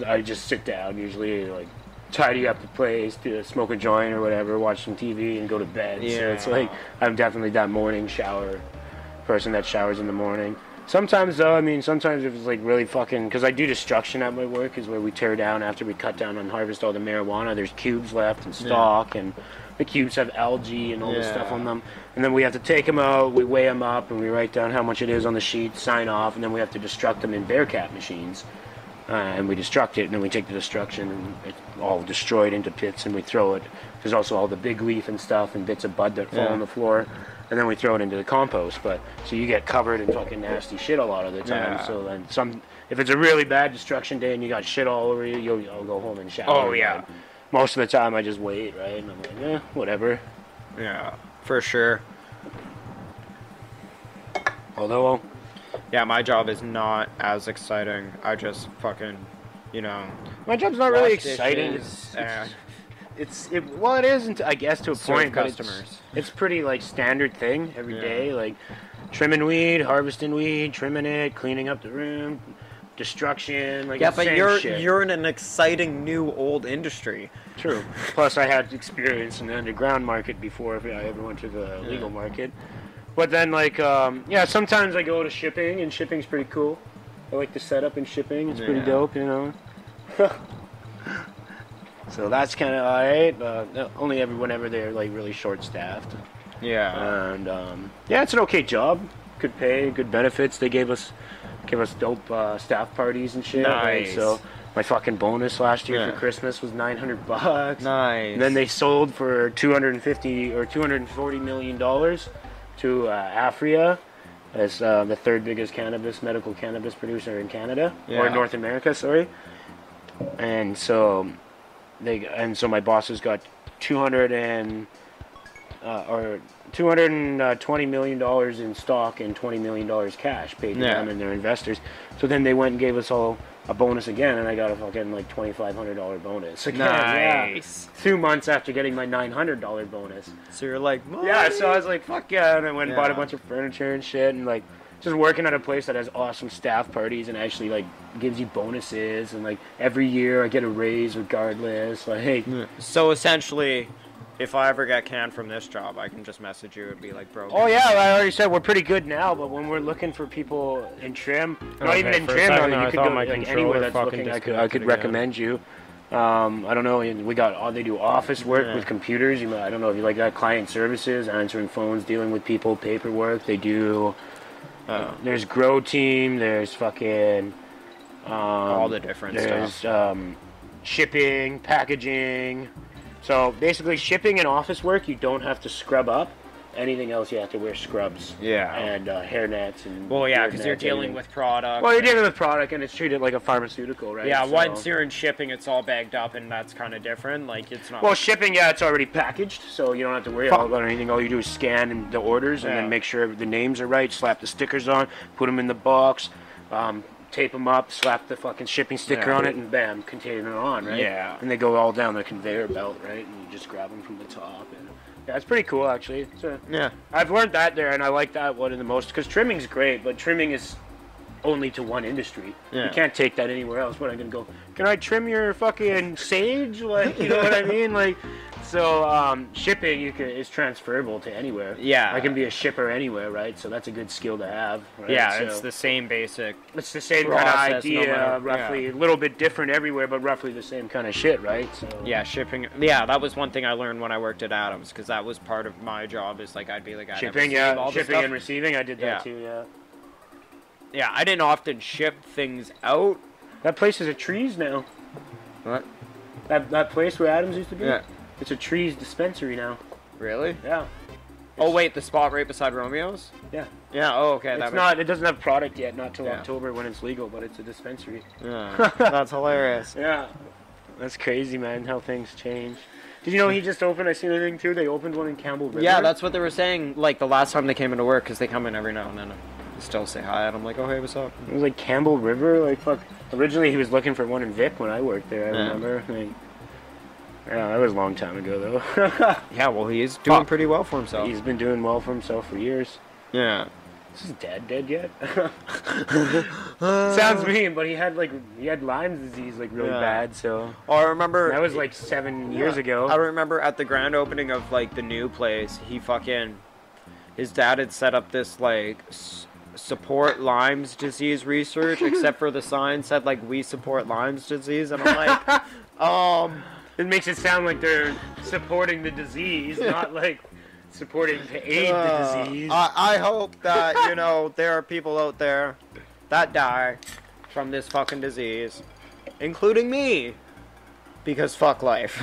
I just sit down usually like tidy up the place, smoke a joint or whatever, watch some TV and go to bed. Yeah. So it's like I'm definitely that morning shower person that showers in the morning. Sometimes though, sometimes if it's like really fucking, because I do destruction at my work, is where we tear down after we cut down and harvest all the marijuana. There's cubes left and stalk, and the cubes have algae and all this stuff on them. And then we have to take them out, we weigh them up, and we write down how much it is on the sheet, sign off, and then we have to destruct them in Bearcat machines. and we destruct it, and then we take the destruction and it's all destroyed into pits, and we throw it. There's also all the big leaf and stuff and bits of bud that fall on the floor, and then we throw it into the compost. But so you get covered in fucking nasty shit a lot of the time. Yeah. So then if it's a really bad destruction day and you got shit all over you, I'll go home and shower. Oh, yeah. Most of the time I just wait, right? And I'm like, whatever. Yeah, for sure. Although, yeah, my job is not as exciting. I just fucking, you know. my job's not really wash exciting. dishes Well, it isn't, I guess, to a serve point. But customers. it's pretty like standard thing every Yeah. day, like trimming weed, harvesting weed, trimming it, cleaning up the room, destruction. Like Yeah, it's the but same shit. you're in an exciting new old industry. True. Plus, I had experience in the underground market before I ever went to the legal market. But then, like, sometimes I go to shipping, and shipping's pretty cool. I like the setup in shipping. It's pretty dope, you know. So that's kind of alright. Only whenever they're like really short-staffed. Yeah. And it's an okay job. Good pay, good benefits. They gave us dope staff parties and shit. Right? Nice. So my fucking bonus last year Yeah. for Christmas was $900. Nice. And then they sold for $250 or $240 million to Afria as the third biggest medical cannabis producer in Canada or North America. Sorry. And so my bosses got $220 million in stock and $20 million cash paid to them and their investors. So then they went and gave us all a bonus again, and I got a fucking like $2,500 bonus. Again, Nice. 2 months after getting my $900 bonus. So you're like, Yeah, so I was like, fuck yeah, and I went and bought a bunch of furniture and shit, and like just working at a place that has awesome staff parties and actually like gives you bonuses, and like every year I get a raise regardless. Like, So essentially, if I ever get canned from this job, I can just message you and be like, bro. oh yeah, I already said we're pretty good now, but when we're looking for people in trim, not even in for a trim, second, you I could thought go my like controller anywhere that's fucking looking. I disconnected could again. recommend you. I don't know. They do office work with computers. I don't know if you like that. Client services, answering phones, dealing with people, paperwork. They do. There's grow team. There's fucking. all the different stuff. Shipping, packaging. So basically, shipping and office work, you don't have to scrub up. Anything else, you have to wear scrubs. Yeah. And hair nets and. Well, yeah, beard because you're nets, dealing everything. with product. Well, you're dealing with product, and it's treated like a pharmaceutical, right? Yeah, So- once you're in shipping, it's all bagged up, and that's kind of different. Like, it's not. Well, shipping, it's already packaged, so you don't have to worry about anything. All you do is scan the orders and then make sure the names are right, slap the stickers on, put them in the box, tape them up, slap the fucking shipping sticker on it, and bam, container on, right? Yeah. And they go all down the conveyor belt, right? And you just grab them from the top. And yeah, it's pretty cool, actually. Yeah. I've learned that there, and I like that one the most, because trimming's great, but trimming is only to one industry. Yeah. You can't take that anywhere else. What, I'm gonna go, can I trim your fucking sage? Like, you know what I mean? Like, so shipping is transferable to anywhere. Yeah. I can be a shipper anywhere, right? So that's a good skill to have. Right? Yeah, So it's the same basic. it's the same kind of process, no idea, matter- roughly. A little bit different everywhere, but roughly the same kind of shit, right? So Yeah, shipping. Yeah, that was one thing I learned when I worked at Adams, because that was part of my job. Is like I'd be like, I'd have to shipping, save all the shipping stuff. and receiving. I did that Yeah. too. Yeah. Yeah, I didn't often ship things out. That place is a trees now. What? That place where Adams used to be. Yeah. It's a trees dispensary now. Really? Yeah. Oh wait, the spot right beside Romeo's. Yeah. Yeah. Oh, okay. It's not. It doesn't have product yet. Not till Yeah. October when it's legal, but it's a dispensary. Yeah. That's hilarious. Yeah. That's crazy, man. How things change. Did you know he just opened? I seen a thing too. They opened one in Campbell River. Yeah, that's what they were saying. Like the last time they came into work, because they come in every now and then. I still say hi, and I'm like, oh hey, what's up? It was like Campbell River. Like fuck. Originally he was looking for one in Vic when I worked there. I remember. Like, yeah, that was a long time ago though. Yeah, well, he's doing pretty well for himself. He's been doing well for himself for years. Yeah. Is his dad dead yet? Sounds mean, but he had Lyme's disease really bad. So Oh, I remember. that was like 7 years ago. I remember at the grand opening of like the new place, his dad had set up this like support Lyme's disease research, except for the sign said like we support Lyme's disease, and I'm like, It makes it sound like they're supporting the disease, not like supporting to aid the disease. I hope that there are people out there that die from this fucking disease. including me, because fuck life.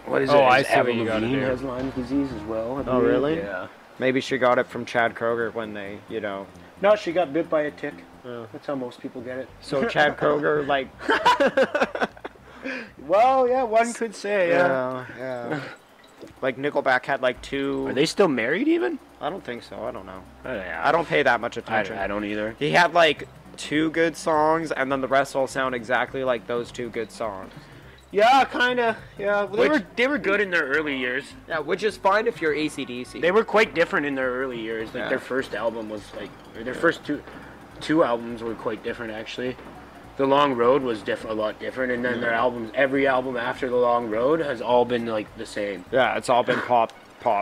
What is Oh, it? I Is see what Avril you gotta Lavigne do. has Lyme's disease as well. I Oh, believe. really? Yeah. Maybe she got it from Chad Kroger when they, you know. No, she got bit by a tick. Oh. That's how most people get it. So Chad Kroger, like, Well, yeah, one could say, yeah. Like Nickelback had like two. Are they still married even? I don't think so. I don't know. Yeah. I don't pay that much attention. I don't either. He had like 2 good songs, and then the rest all sound exactly like those 2 good songs. Yeah, kind of. Yeah, well, Which- they were good in their early years. Yeah, which is fine if you're AC/DC. They were quite different in their early years. Like Yeah. their first album was like, or their first two albums were quite different actually. The Long Road was a lot different, and then their albums, every album after The Long Road has all been like the same. Yeah, it's all been pop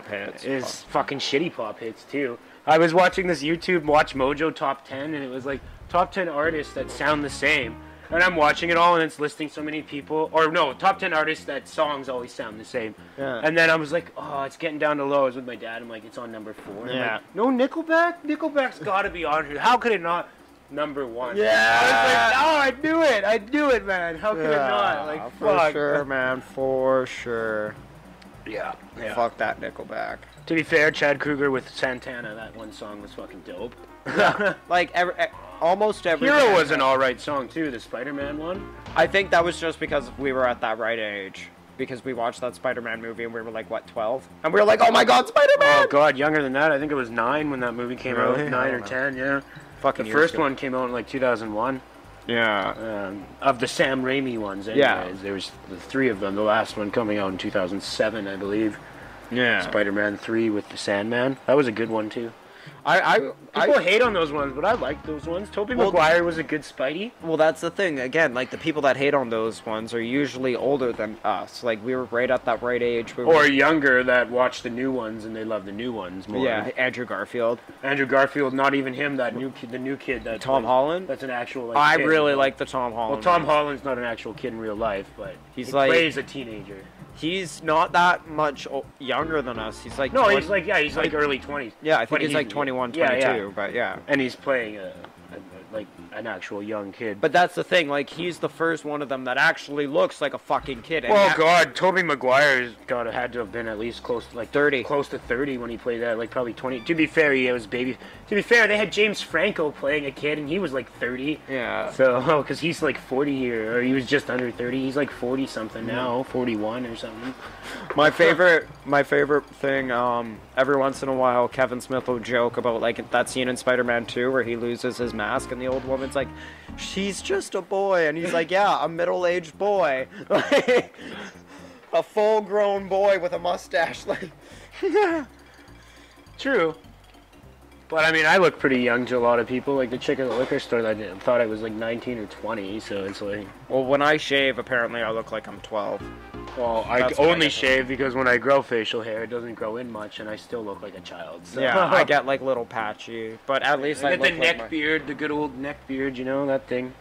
hits. It's fucking shitty pop hits too. I was watching this YouTube Watch Mojo Top 10, and it was like top 10 artists that sound the same. And I'm watching it all, and it's listing so many people, or no, top 10 artists that songs always sound the same. Yeah. And then I was like, oh, it's getting down to low. I was with my dad. I'm like, it's on number 4. And I'm Yeah. like, no, Nickelback? Nickelback's got to be on here. How could it not? Number 1. Yeah. I was like, oh, I knew it, man. How could it not? Like, for fuck. sure, man, for sure. Yeah. Fuck that Nickelback. To be fair, Chad Kroeger with Santana, that one song was fucking dope. Like almost every Hero band was an that- alright song too, the Spider-Man one. I think that was just because we were at that right age. Because we watched that Spider-Man movie and we were like, what, 12? And we were like, oh my god, Spider-Man! Oh god, younger than that. I think it was 9 when that movie came Really? out. I 9 or don't know. 10, yeah. Fucking The years first ago. one came out in like 2001. Yeah. Of the Sam Raimi ones, anyways. Yeah. There was the 3 of them. The last one coming out in 2007, I believe. Yeah. Spider-Man 3 with the Sandman. That was a good one too. People I hate on those ones, but I liked those ones. Tobey Well- Maguire was a good Spidey. well, that's the thing. Again, like the people that hate on those ones are usually older than us. Like we were right at that right age. We were, Or younger that watch the new ones and they love the new ones more. yeah, Andrew Garfield, Andrew Garfield, not even him. That new kid, the new kid. That Tom Holland. That's an actual. Like, I kid. really like the Tom Holland. Well, Tom one. Holland's not an actual kid in real life, but He's he like- plays a teenager. He's not that much younger than us. He's like No, 20 he's like early 20s. yeah, I think but he's like 21, yeah, 22. yeah. But yeah. And he's playing like an actual young kid. But that's the thing. Like he's the first one of them that actually looks like a fucking kid. And well, yeah, God, Tobey Maguire's had to have been at least close to 30. close to 30 when he played that, like probably 20. To be fair, he was baby. To be fair, they had James Franco playing a kid, and he was like 30. Yeah. So, because he's like 40 here, or he was just under 30. He's like 40 something now, 41 or something. My favorite thing, every once in a while, Kevin Smith will joke about like that scene in Spider-Man 2 where he loses his mask and the old woman's like, "She's just a boy," and he's like, "Yeah, a middle-aged boy, like a full-grown boy with a mustache." Like, True. But I mean, I look pretty young to a lot of people. Like the chick at the liquor store that thought I was like 19 or 20. So it's like, well, when I shave, apparently I look like I'm 12. well, I That's what I only get. shave because when I grow facial hair, it doesn't grow in much, and I still look like a child. So. Yeah, I get like little patchy, but at least I I get look the like neck beard, the good old neck beard, you know, that thing.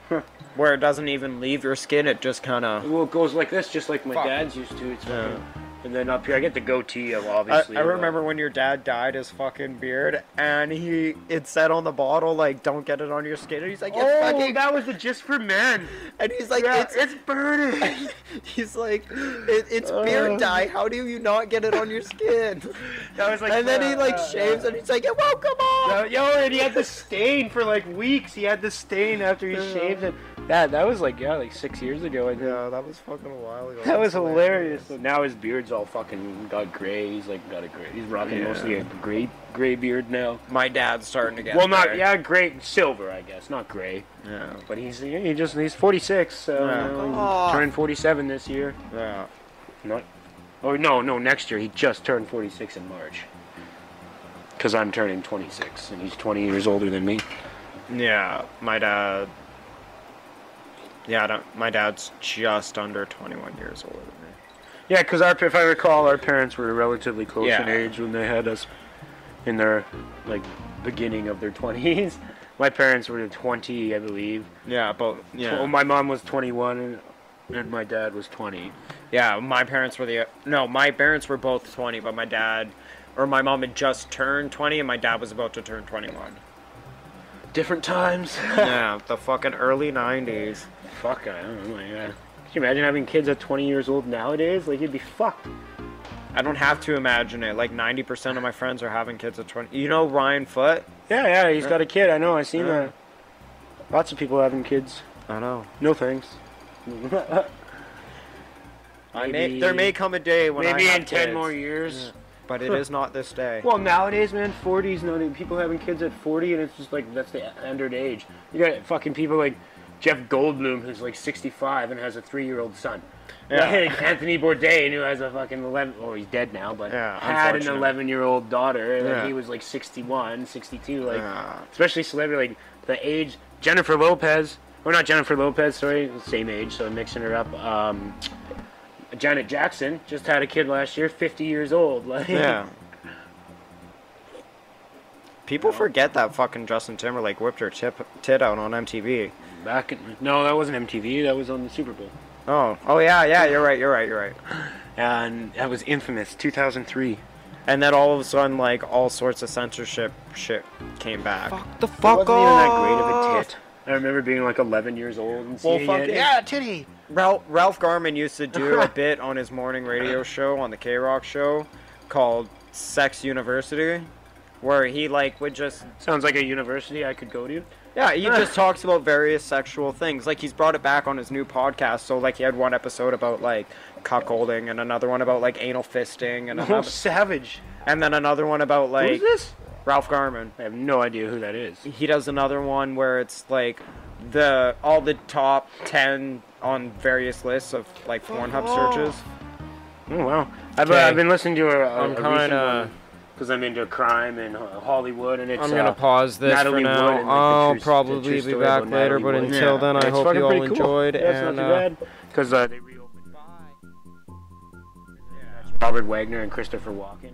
where it doesn't even leave your skin. It just kind of. Well, it goes like this, just like my Fuck. dad's used to. It's Yeah. fucking, and then up here, I get the goatee of obviously. I remember when your dad dyed his fucking beard, and it said on the bottle like, "Don't get it on your skin." And he's like, "It's Oh, fucking," that was the Just for Men. and he's like, Yeah, "It's." it's burning. He's like, "It's beard dye. How do you not get it on your skin?" That was like, And then he like shaves, and he's like, "It won't come off." Yo, and he had the stain for like weeks. He had the stain after he shaved it. That was like 6 years ago. I think. Yeah, that was fucking a while ago. That was That's hilarious. So now his beard's all fucking got gray. He's like got a gray. He's rocking mostly a gray beard now. My dad's starting to get. Well, not there. gray, silver, I guess, not gray. Yeah. But he's 46. So Yeah. you know, Oh. he's turning 47 this year. Yeah. Not. Oh no, next year. He just turned 46 in March. Because I'm turning 26, and he's 20 years older than me. Yeah, my dad. Yeah, my dad's just under 21 years older than me. Yeah, because if I recall, our parents were relatively close Yeah. in age when they had us in their beginning of their 20s. My parents were 20, I believe. Yeah, but Well, my mom was 21, and my dad was 20. yeah, my parents were my parents were both 20, but my mom had just turned 20, and my dad was about to turn 21. Different times. Yeah, the fucking early 90s. Fuck, I don't know. Yeah. Could you imagine having kids at 20 years old nowadays? Like, you'd be fucked. I don't have to imagine it. Like 90% of my friends are having kids at 20. You know Ryan Foote? Yeah, he's got a kid. I know. I seen that. Lots of people having kids. I know. No thanks. There may come a day when maybe I have in 10 kids. more years. Yeah. But it is not this day. Well, nowadays, man, 40s, people having kids at 40, and it's just like, that's the standard age. You got fucking people like Jeff Goldblum, who's like 65 and has a 3-year-old son. Yeah. Like Anthony Bourdain, who has a fucking 11, oh, he's dead now, but had an 11-year-old daughter, and he was like 61, 62, like, especially celebrity, like, the age, Jennifer Lopez, or not Jennifer Lopez, sorry, same age, so I'm mixing her up, Janet Jackson just had a kid last year, 50 years old. Like, yeah. People forget that fucking Justin Timberlake whipped her tit out on MTV. No, that wasn't MTV. That was on the Super Bowl. Oh yeah. You're right. And that was infamous. 2003. And then all of a sudden, like, all sorts of censorship shit came back. Fuck the It fuck wasn't even that great off. of a tit. I remember being like 11 years old and seeing it. Yeah, titty. Ralph Garman used to do a bit on his morning radio show on the K-Rock show called Sex University, where he like would just Sounds like a university I could go to. yeah, he just talks about various sexual things. Like he's brought it back on his new podcast. So like he had one episode about like cuckolding and another one about like anal fisting and Oh, savage. and then another one about like Who's this? Ralph Garman. I have no idea who that is. He does another one where it's like all the top 10 on various lists of like Pornhub searches. Oh wow! I've been listening to a kind of because I'm into crime and Hollywood, and it's. I'm gonna pause this Natalie for now. Wood and, like, I'll the probably true be story back about later, Natalie but Wood. until then, I It's hope fucking you all pretty cool. enjoyed. Yeah, it's and not too bad because they reopened. Robert Wagner and Christopher Walken.